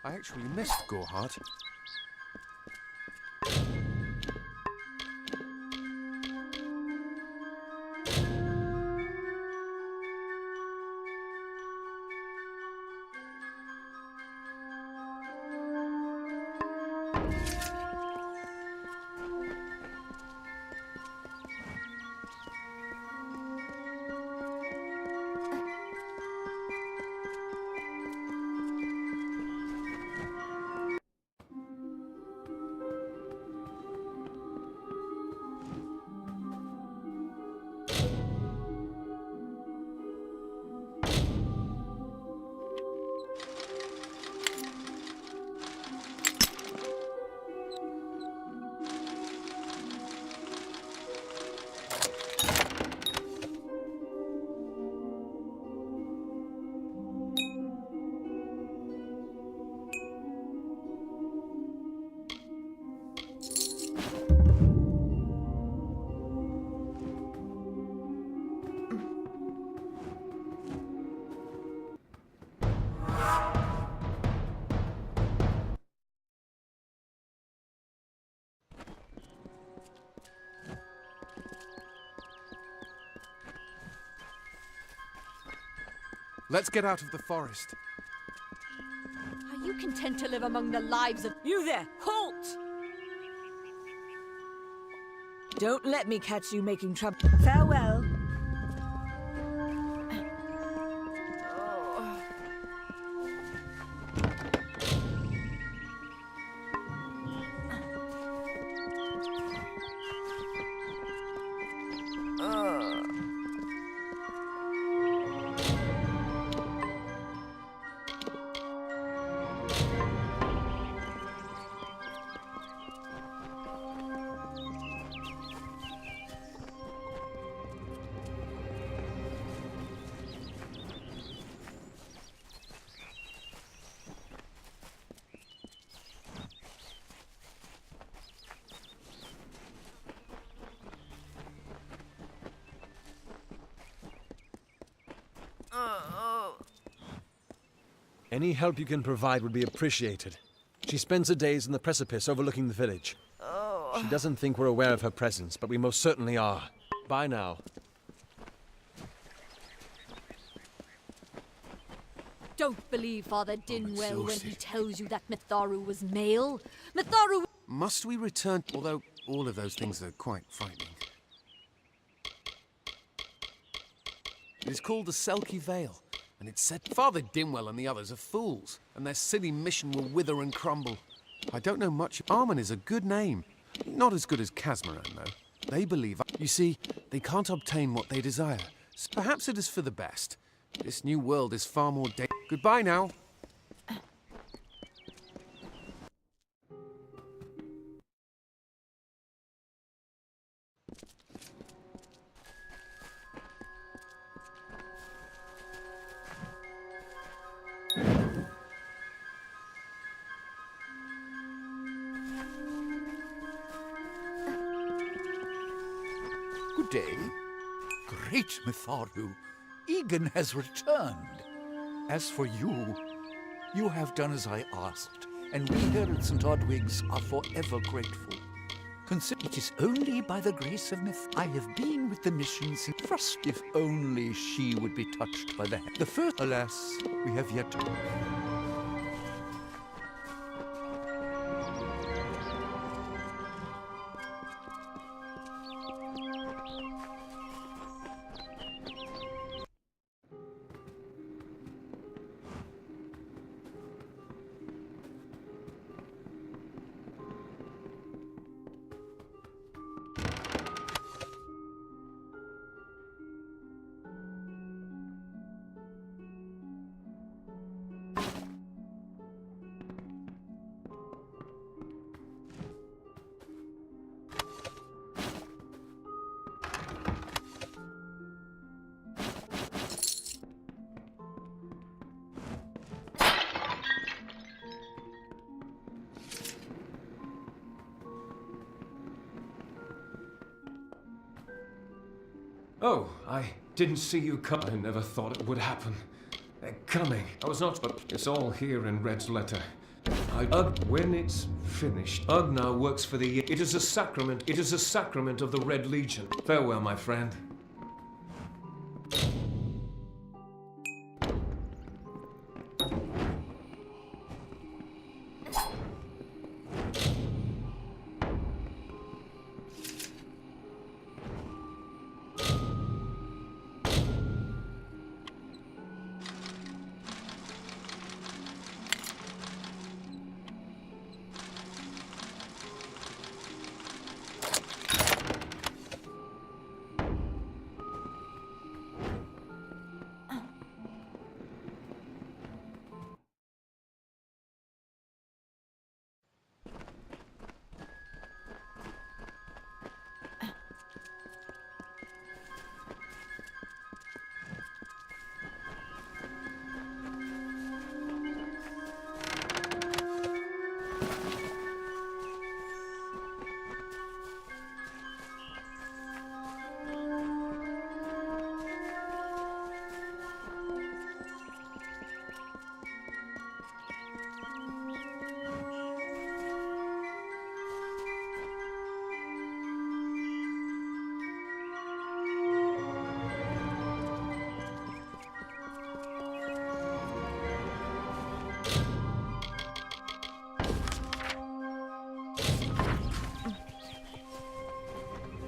I actually missed Gorhart. Let's get out of the forest. Are you content to live among the lives of... You there! Halt! Don't let me catch you making trouble. Farewell. Any help you can provide would be appreciated. She spends her days on the precipice overlooking the village. She doesn't think we're aware of her presence, but we most certainly are. Bye now. Don't believe Father Dinwell when he tells you that Mitharu was male. Mitharu... Must we return? Although all of those things are quite frightening. It is called the Selkie Vale, and it's said Father Dimwell and the others are fools, and their silly mission will wither and crumble. I don't know much. Armen is a good name. Not as good as Casmaran, though. They believe... You see, they can't obtain what they desire. So perhaps it is for the best. This new world is far more... Goodbye now. Good day. Great Mitharu, Egan has returned. As for you, you have done as I asked, and we here at St. Odwig's are forever grateful. Consider it is only by the grace of Myth I have been with the mission since first. If only she would be touched by the first. Alas, we have yet to. Oh, I didn't see you come. I never thought it would happen. They're coming. I was not, but it's all here in Red's letter. When it's finished, Ugg now works for the... It is a sacrament. It is a sacrament of the Red Legion. Farewell, my friend.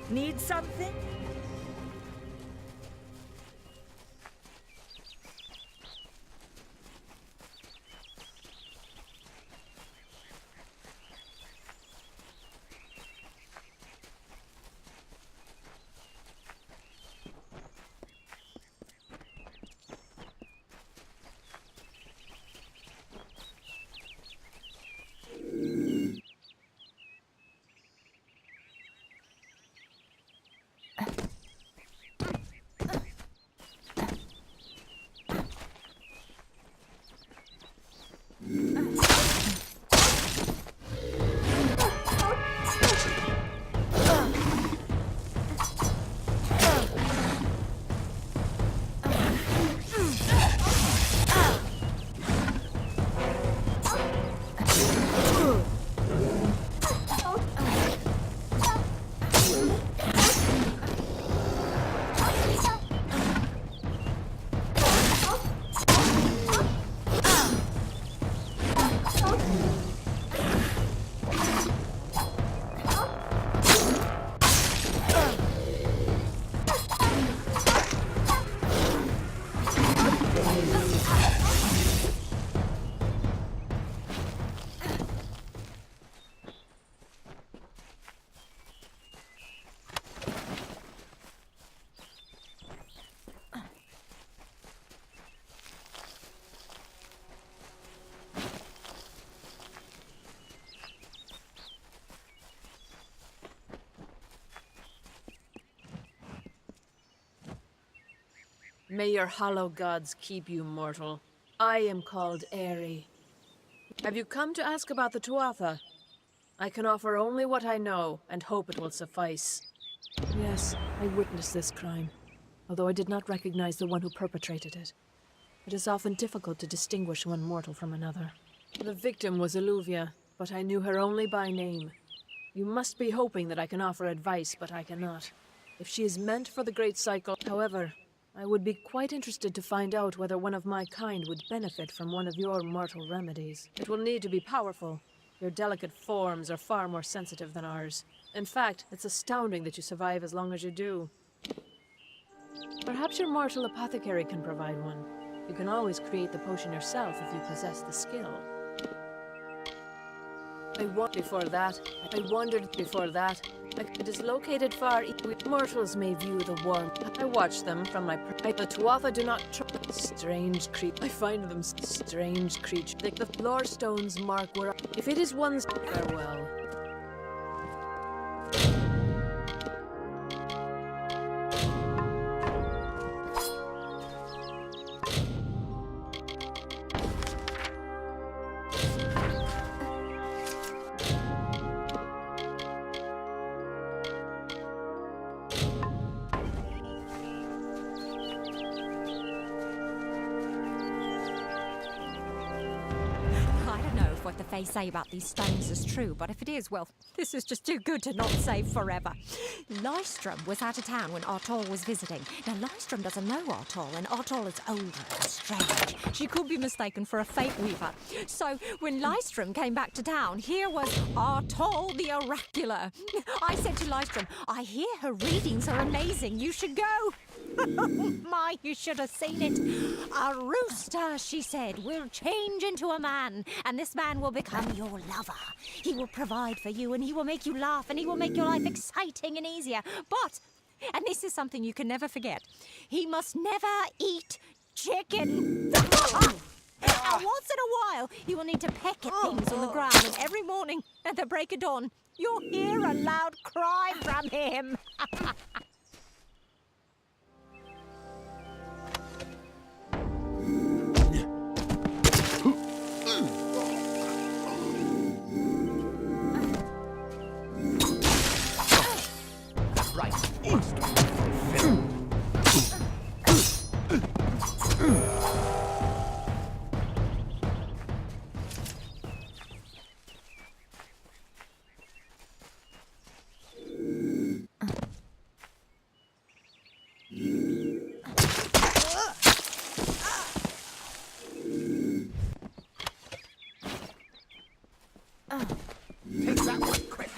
Need something? May your hollow gods keep you, mortal. I am called Aerie. Have you come to ask about the Tuatha? I can offer only what I know, and hope it will suffice. Yes, I witnessed this crime, although I did not recognize the one who perpetrated it. It is often difficult to distinguish one mortal from another. The victim was Illuvia, but I knew her only by name. You must be hoping that I can offer advice, but I cannot. If she is meant for the Great Cycle, however, I would be quite interested to find out whether one of my kind would benefit from one of your mortal remedies. It will need to be powerful. Your delicate forms are far more sensitive than ours. In fact, it's astounding that you survive as long as you do. Perhaps your mortal apothecary can provide one. You can always create the potion yourself if you possess the skill. I wondered before that. It is located far east. Mortals may view the warm. I watch them from my. The Tuatha do not strange creatures. I find them strange creatures. The lore stones mark where. If it is one's farewell. What the Fae say about these stones is true, but if it is, well, this is just too good to not save forever. Lystrom was out of town when Artol was visiting. Now, Lystrom doesn't know Artol, and Artol is older and strange. She could be mistaken for a fate weaver. So, when Lystrom came back to town, here was Artol the Oracular. I said to Lystrom, I hear her readings are amazing. You should go. My, you should have seen it. A rooster, she said, will change into a man, and this man will become your lover. He will provide for you, and he will make you laugh, and he will make your life exciting and easier. But, and this is something you can never forget, he must never eat chicken. And once in a while, you will need to peck at things on the ground, and every morning at the break of dawn, you'll hear a loud cry from him. Right. Take that one quick.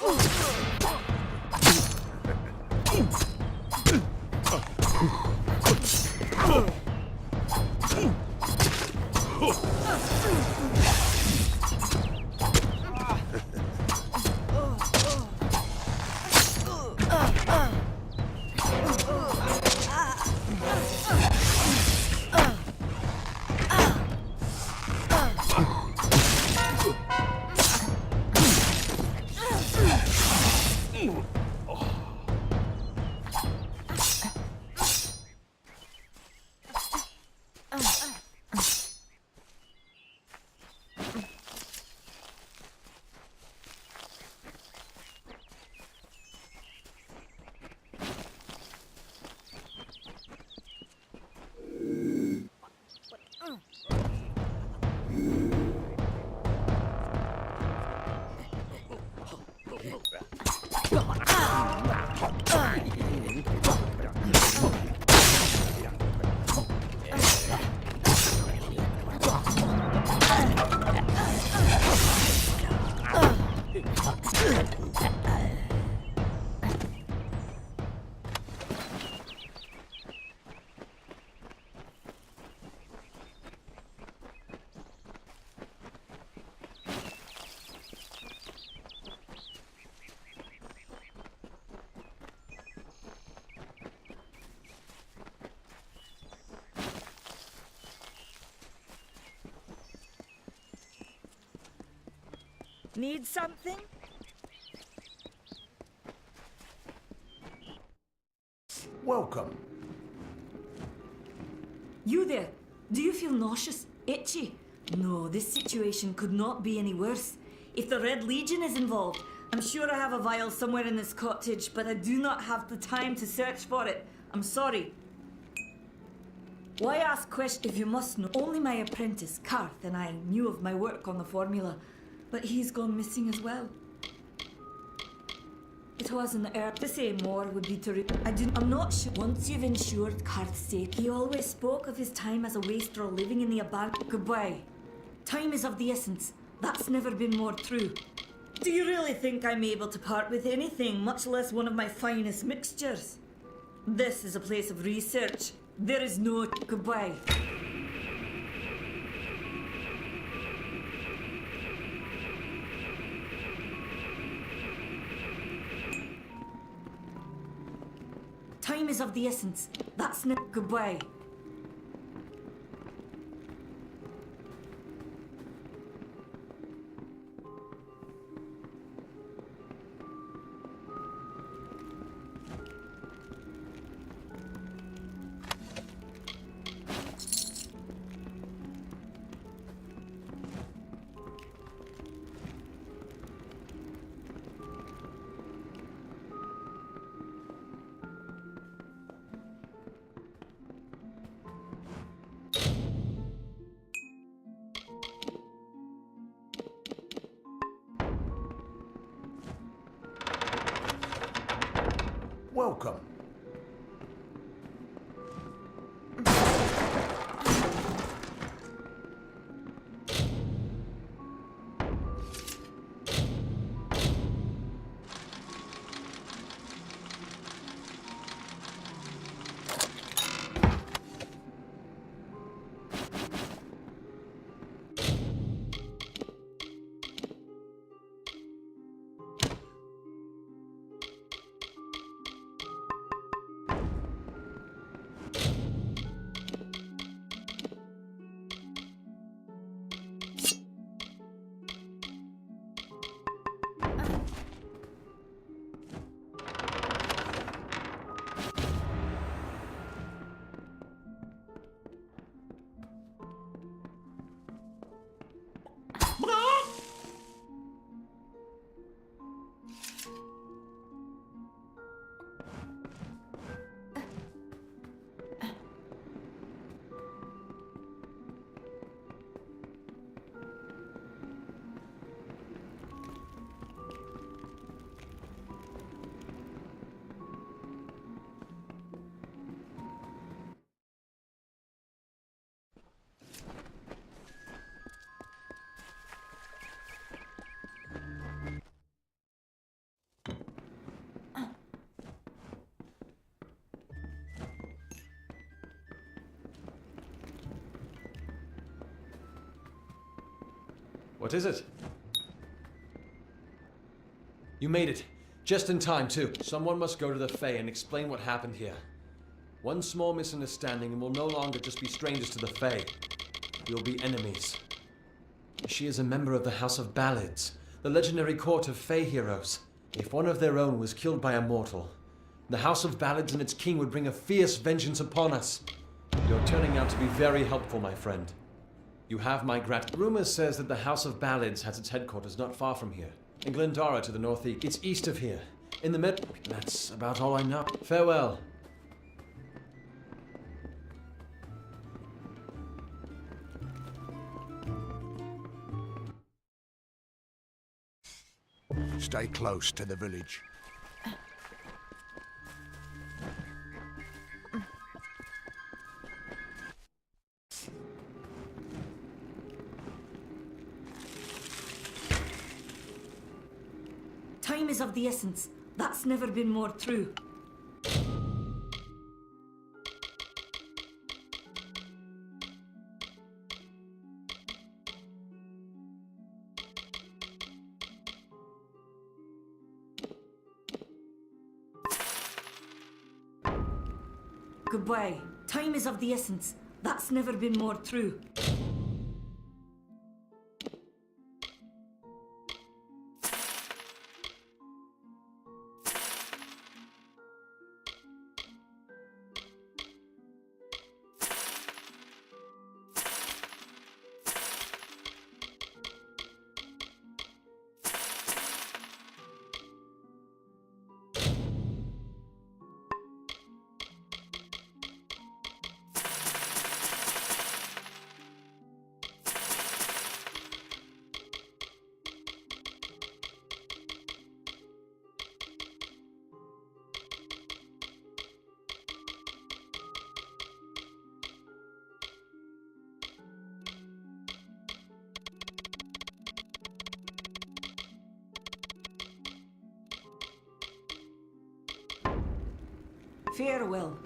Need something? Welcome. You there? Do you feel nauseous? Itchy? No, this situation could not be any worse. If the Red Legion is involved, I'm sure I have a vial somewhere in this cottage, but I do not have the time to search for it. I'm sorry. Why ask questions if you must know? Only my apprentice, Karth, and I knew of my work on the formula, but he's gone missing as well. It was an error. To say more would be to I'm not sure. Once you've ensured Karth's safety, he always spoke of his time as a waster living in the abandoned. Goodbye. Time is of the essence. That's never been more true. Do you really think I'm able to part with anything, much less one of my finest mixtures? This is a place of research. There is no goodbye. Time is of the essence. That's not goodbye. Welcome. What is it? You made it. Just in time, too. Someone must go to the Fae and explain what happened here. One small misunderstanding and we'll no longer just be strangers to the Fae. We'll be enemies. She is a member of the House of Ballads, the legendary court of Fae heroes. If one of their own was killed by a mortal, the House of Ballads and its king would bring a fierce vengeance upon us. You're turning out to be very helpful, my friend. You have my Rumor says that the House of Ballads has its headquarters not far from here. In Glendara to the northeast. It's east of here. In the mid... That's about all I know. Farewell. Stay close to the village. Time is of the essence. That's never been more true. Goodbye. Time is of the essence. That's never been more true. Farewell.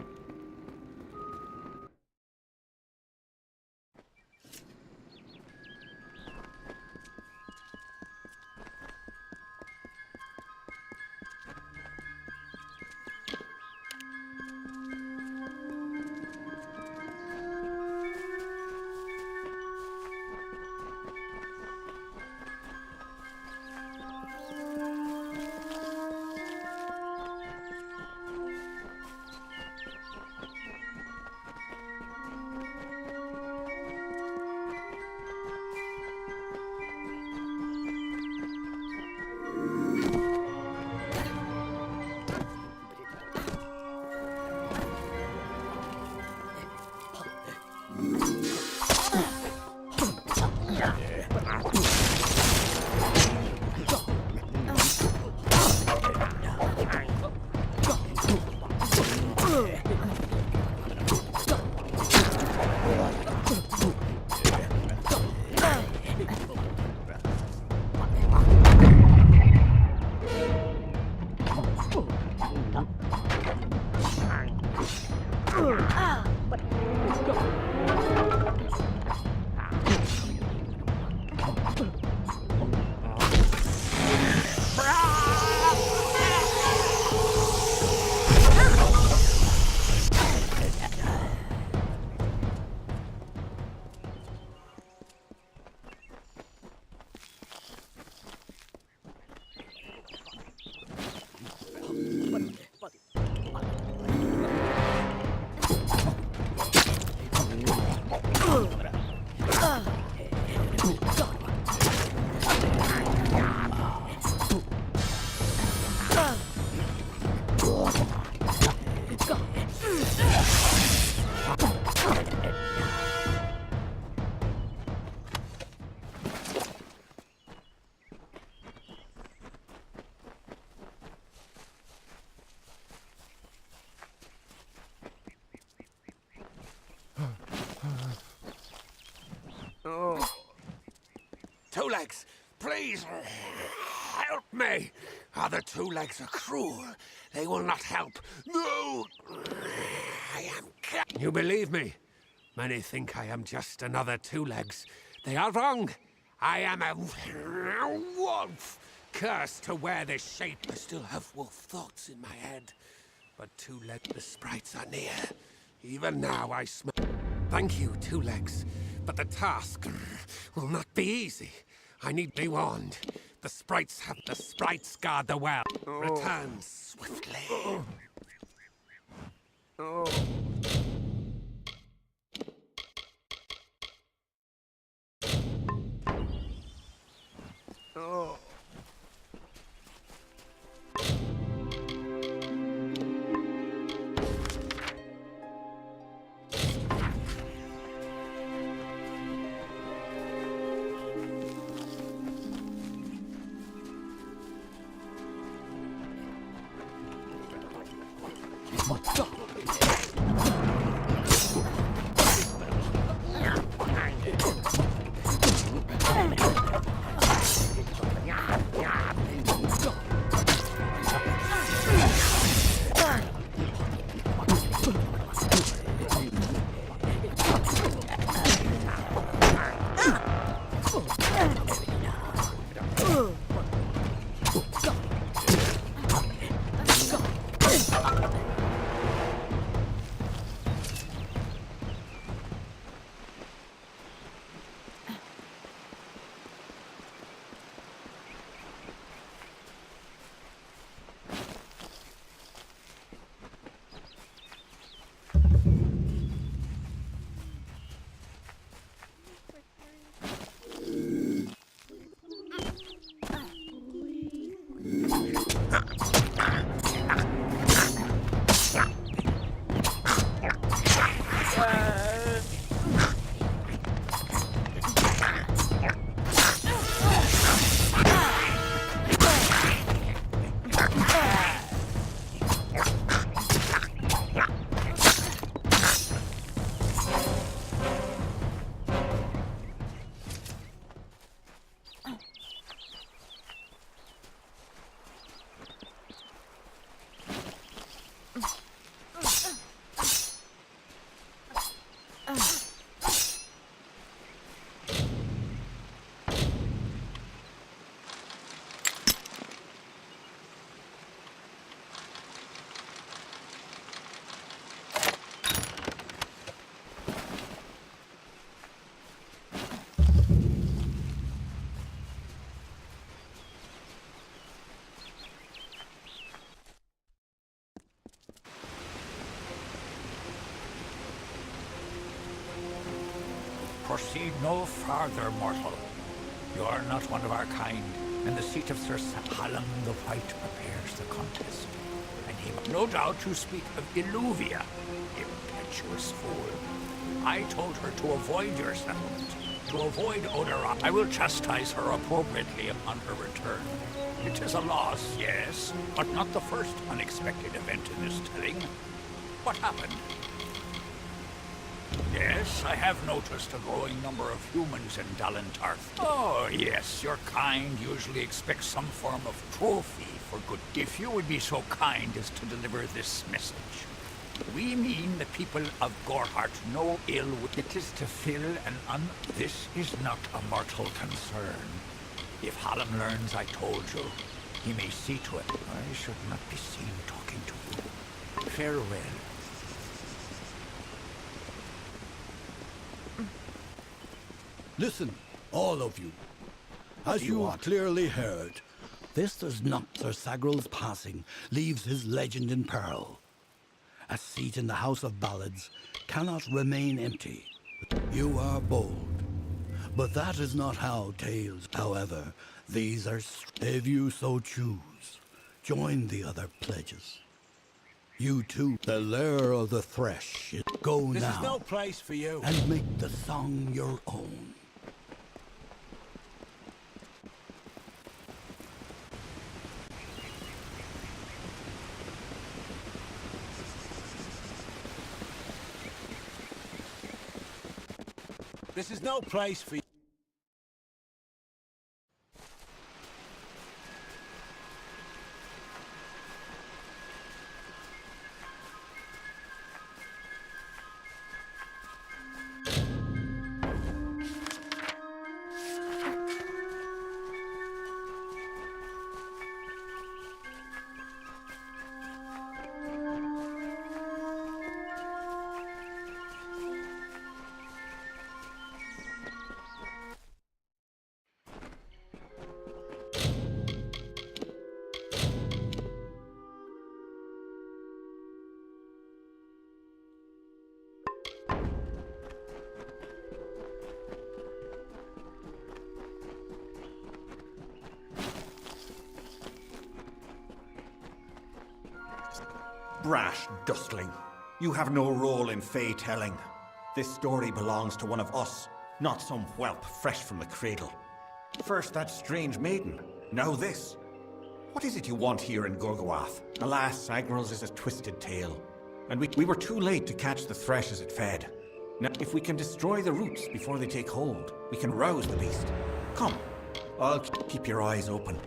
Two Legs, please help me. Other Two Legs are cruel. They will not help. No! I am. You believe me? Many think I am just another Two Legs. They are wrong. I am a wolf. Cursed to wear this shape. I still have wolf thoughts in my head. But Two Legs, the sprites are near. Even now I smell. Thank you, Two Legs. But the task will not be easy. I need to be warned. The sprites guard the well. Return swiftly. Proceed no farther, mortal. You are not one of our kind, and the seat of Sir Hallam the White prepares the contest. And he, no doubt you speak of Illuvia, impetuous fool. I told her to avoid your settlement, to avoid Odorat. I will chastise her appropriately upon her return. It is a loss, yes, but not the first unexpected event in this telling. What happened? Yes, I have noticed a growing number of humans in Dalentarth. Oh, yes, your kind usually expects some form of trophy for good. If you would be so kind as to deliver this message. We mean the people of Gorhart no ill. It is to fill an This is not a mortal concern. If Hallam learns I told you, he may see to it. I should not be seen talking to you. Farewell. Listen, all of you. As you have clearly heard, this does not Sir Sagral's passing leaves his legend in peril. A seat in the House of Ballads cannot remain empty. You are bold, but that is not how tales. However, these are, if you so choose, join the other pledges. You too, the lair of the Thresh. Go now. This is no place for you. And make the song your own. This is no place for you. Brash dustling. You have no role in fey telling. This story belongs to one of us, not some whelp fresh from the cradle. First that strange maiden, now this. What is it you want here in Gorgoath? Alas, Sagral's is a twisted tale. And we were too late to catch the thresh as it fed. Now, if we can destroy the roots before they take hold, we can rouse the beast. Come, I'll keep your eyes open.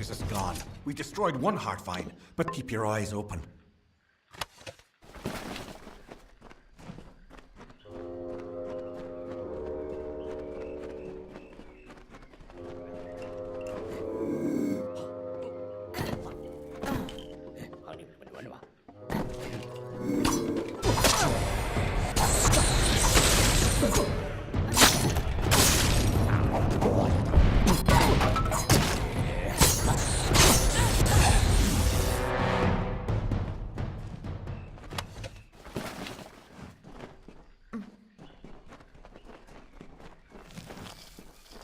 fortress is gone. We destroyed one heart vine, but keep your eyes open.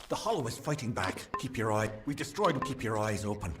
The Hollow is fighting back. Keep your eye. We destroyed. Keep your eyes open.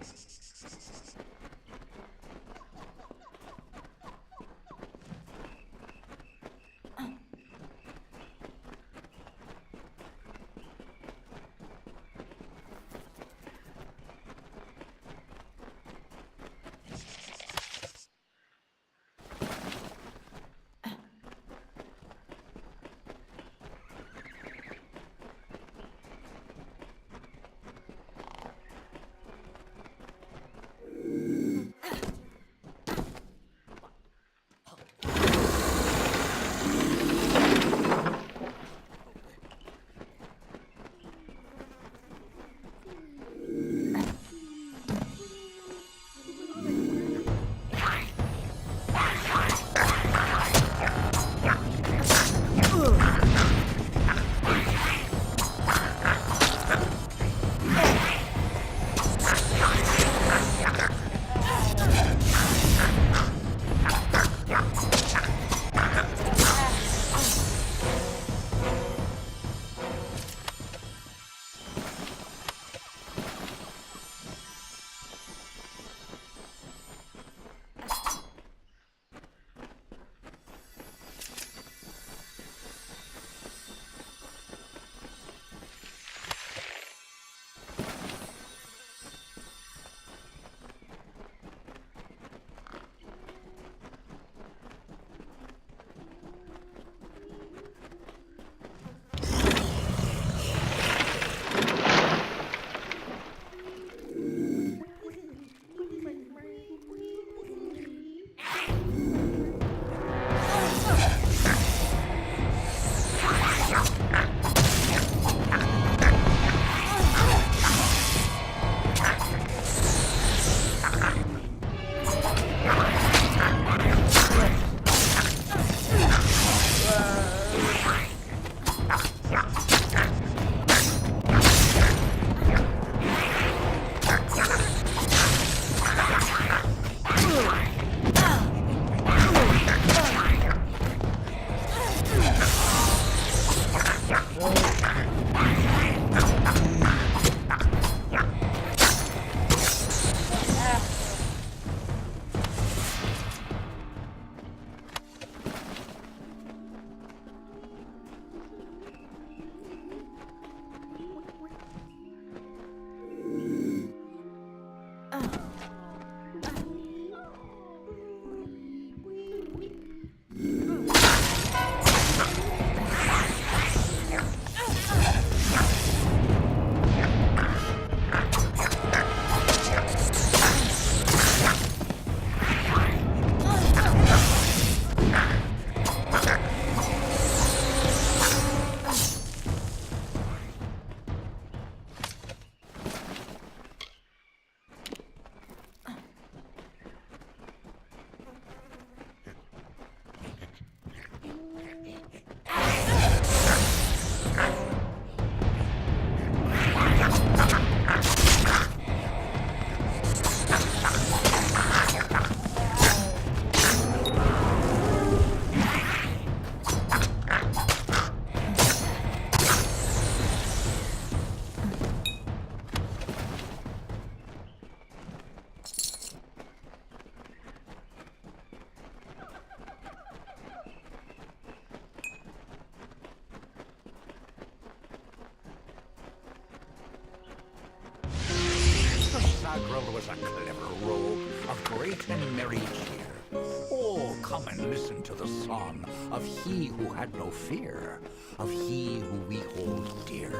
Sagrel was a clever rogue of great and merry cheer. Oh, come and listen to the song of he who had no fear, of he who we hold dear.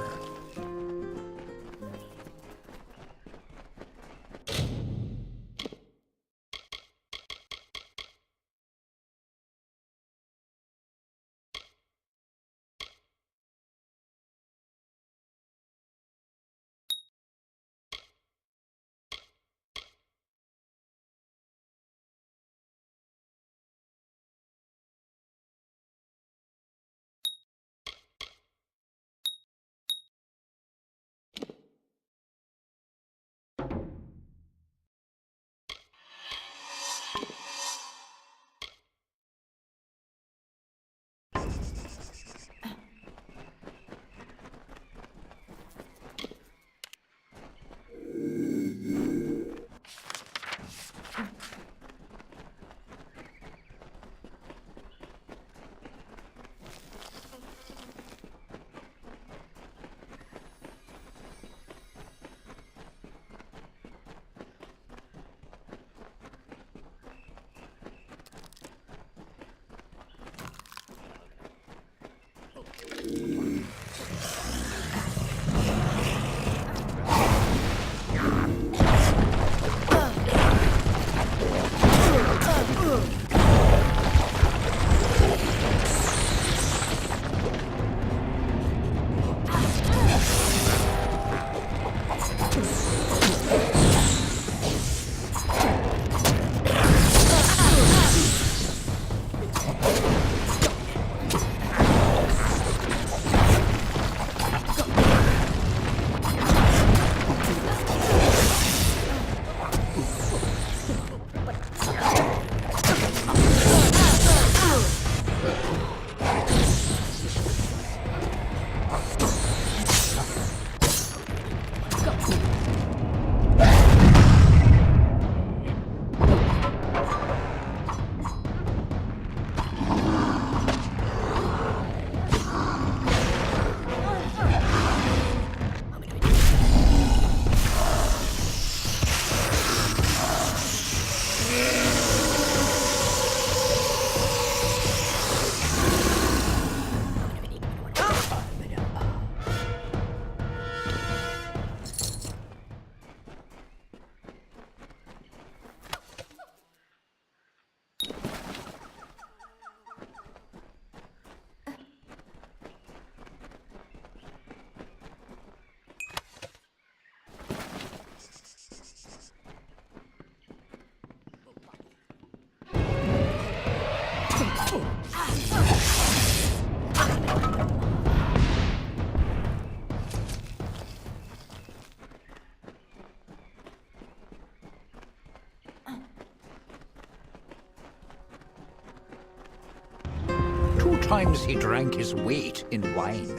Sometimes he drank his weight in wine,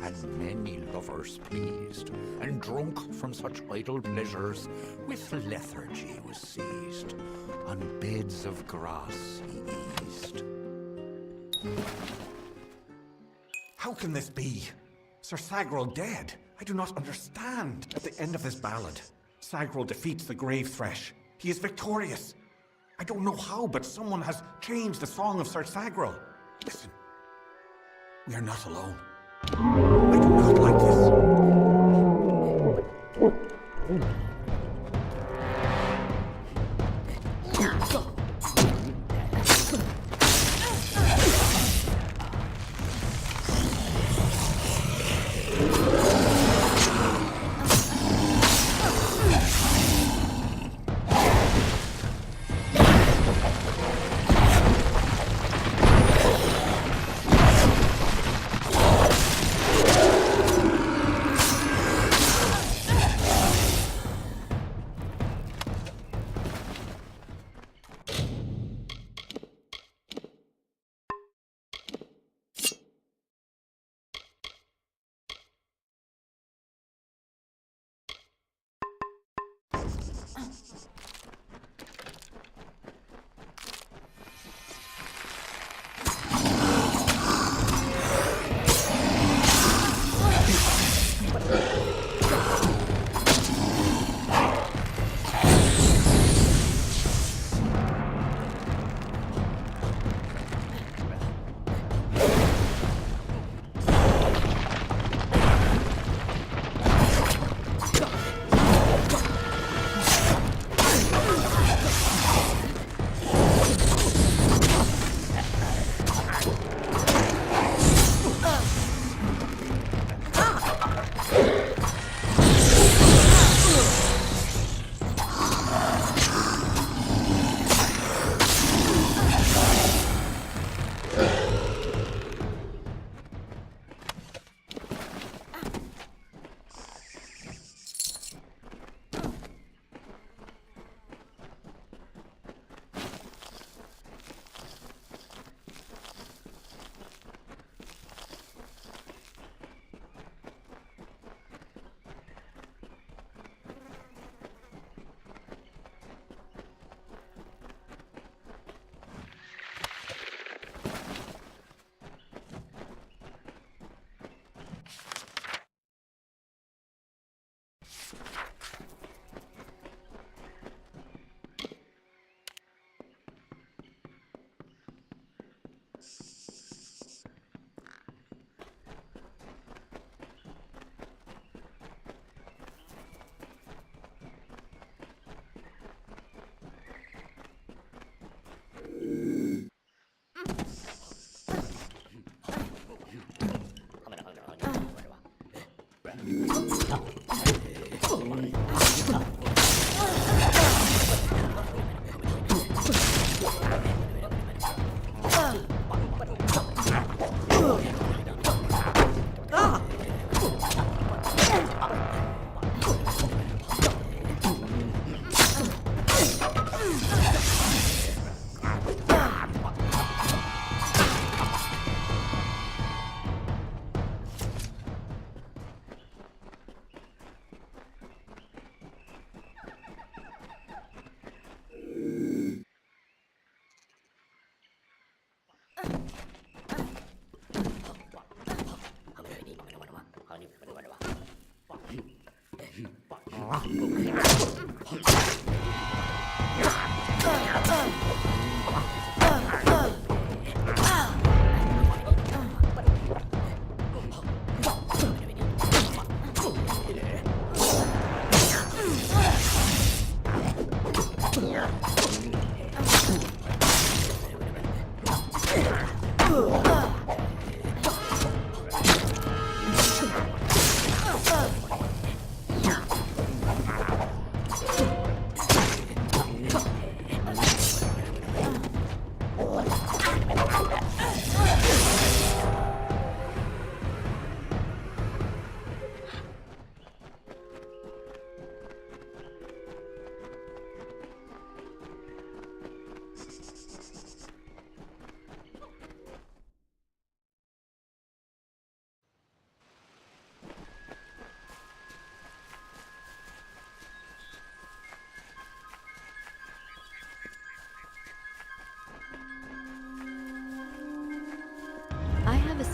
and many lovers pleased, and drunk from such idle pleasures, with lethargy was seized. On beds of grass he eased. How can this be? Sir Sagrel dead? I do not understand. At the end of this ballad, Sagrel defeats the Grave Thresh. He is victorious. I don't know how, but someone has changed the song of Sir Sagrel. Listen, we are not alone. I do not like this.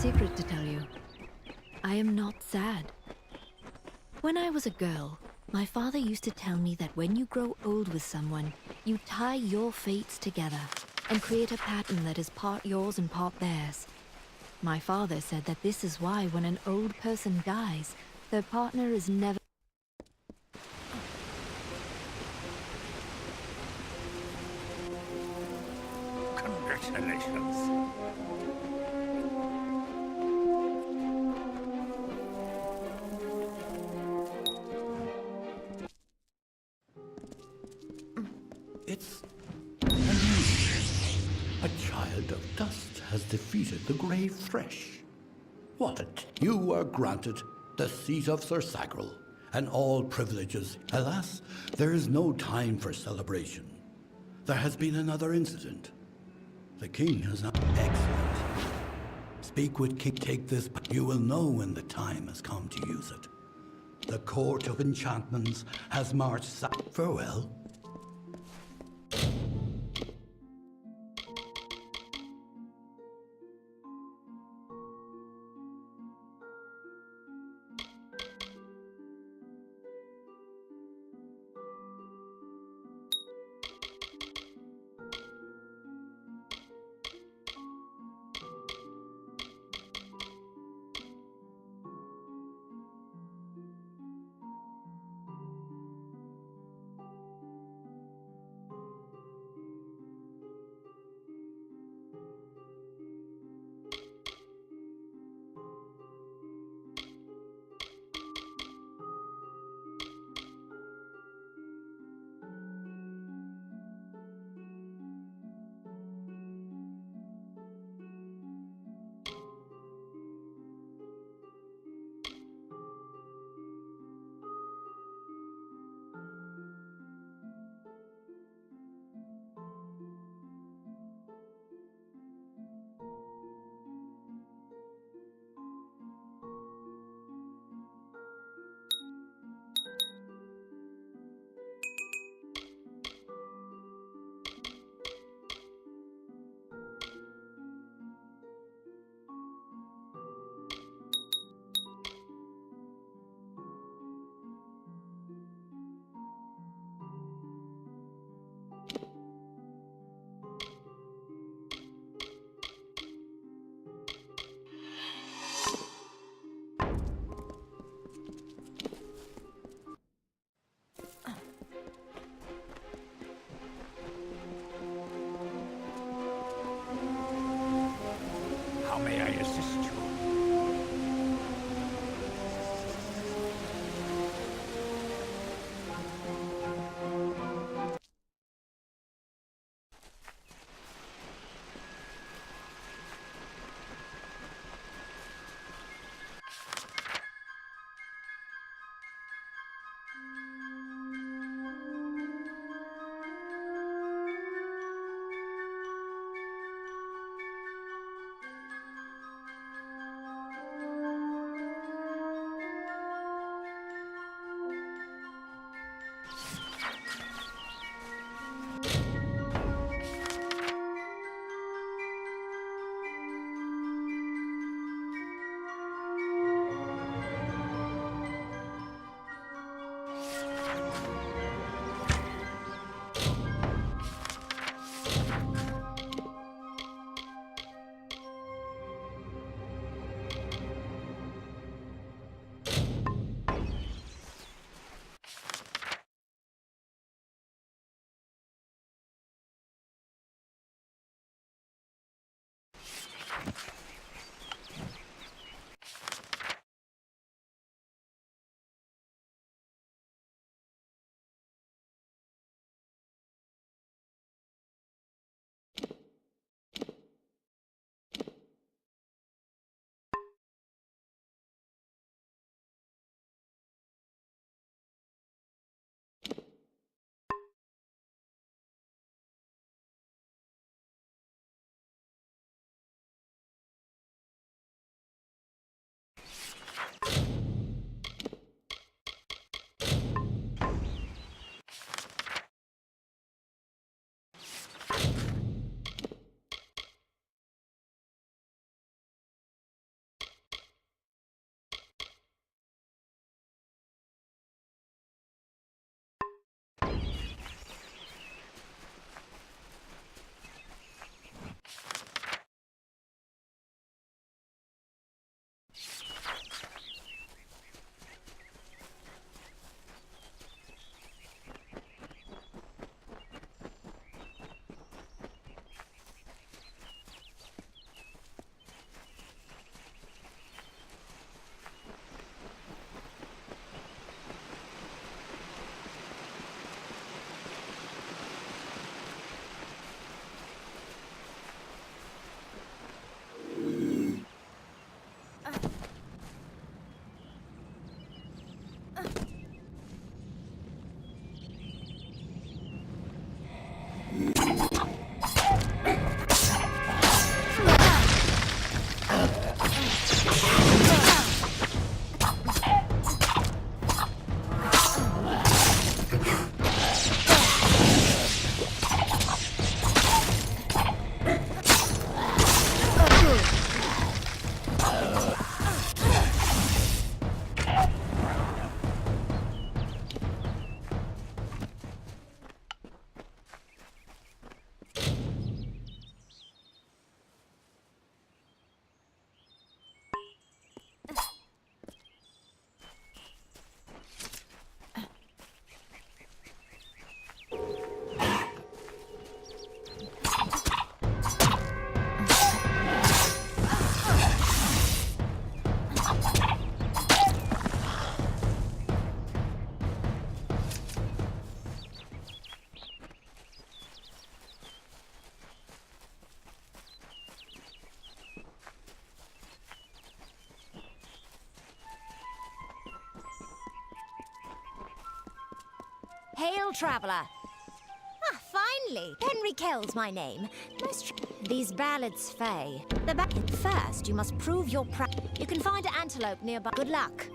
secret to tell you. I am not sad. When I was a girl, my father used to tell me that when you grow old with someone, you tie your fates together and create a pattern that is part yours and part theirs. My father said that this is why when an old person dies, their partner is never... Congratulations. It's unusual. A child of dust has defeated the grave thresh. You are granted the seat of Sir Sagrel and all privileges. Alas, there is no time for celebration. There has been another incident. The king has not... Excellent. Speak with King. Take this, but you will know when the time has come to use it. The court of enchantments has marched... Farewell. Hail, traveller. Ah, finally! Henry Kell's my name. These ballads fay. First, you must prove your You can find an antelope nearby. Good luck.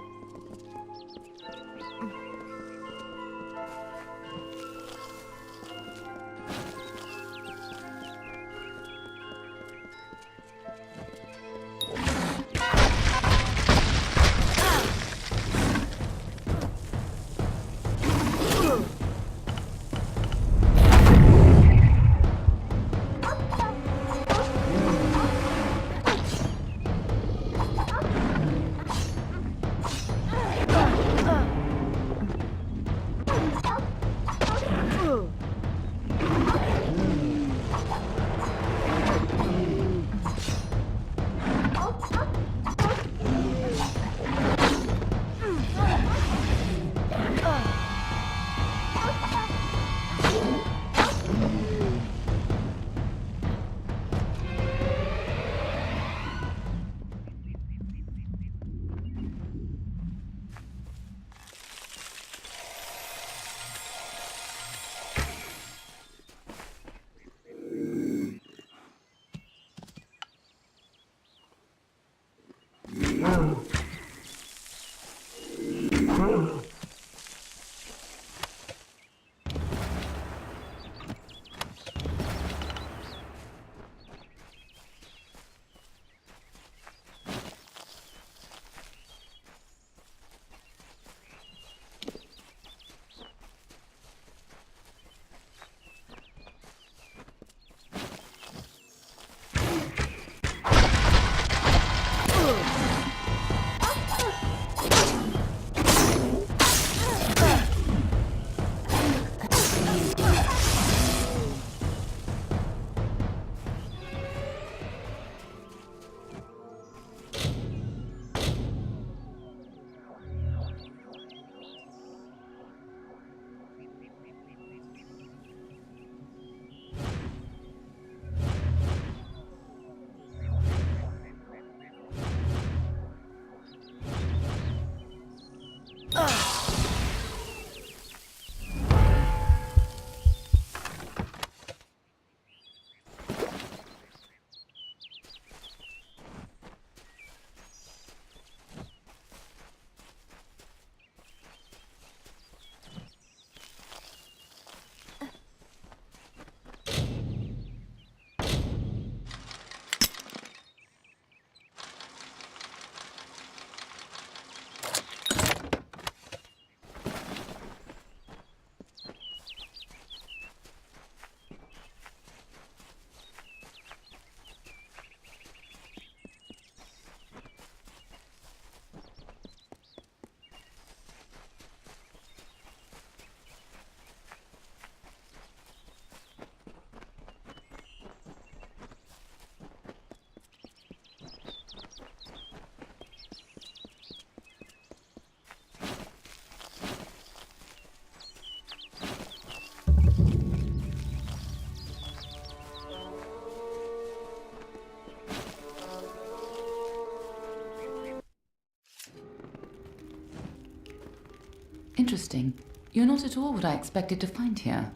Interesting. You're not at all what I expected to find here.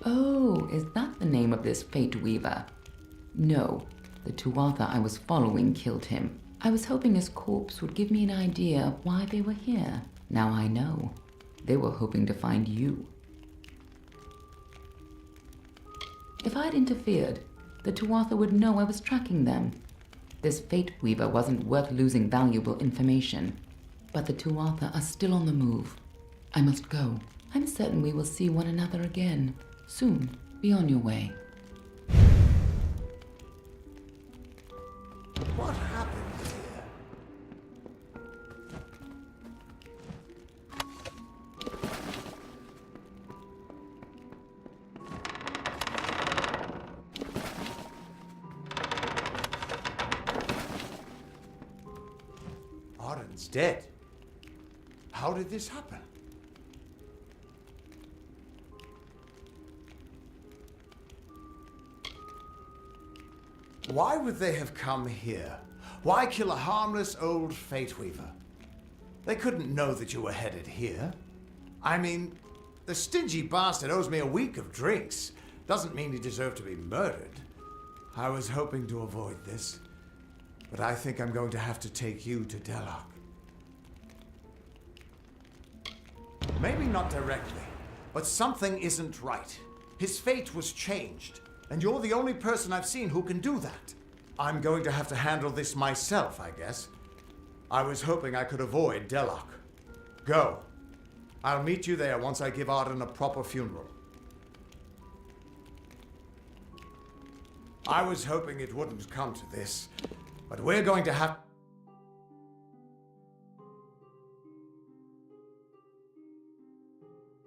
Oh, is that the name of this Fate Weaver? No, the Tuatha I was following killed him. I was hoping his corpse would give me an idea of why they were here. Now I know. They were hoping to find you. If I'd interfered, the Tuatha would know I was tracking them. This Fate Weaver wasn't worth losing valuable information. But the Tuatha are still on the move. I must go. I'm certain we will see one another again. Soon. Be on your way. What happened here? Arden's dead. How did this happen? Why would they have come here? Why kill a harmless old Fate Weaver? They couldn't know that you were headed here. I mean, the stingy bastard owes me a week of drinks. Doesn't mean he deserved to be murdered. I was hoping to avoid this, but I think I'm going to have to take you to Delok. Maybe not directly, but something isn't right. His fate was changed, and you're the only person I've seen who can do that. I'm going to have to handle this myself, I guess. I was hoping I could avoid Delok. Go. I'll meet you there once I give Arden a proper funeral. I was hoping it wouldn't come to this, but we're going to have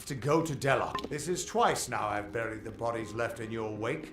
to go to Delok. This is twice now I've buried the bodies left in your wake.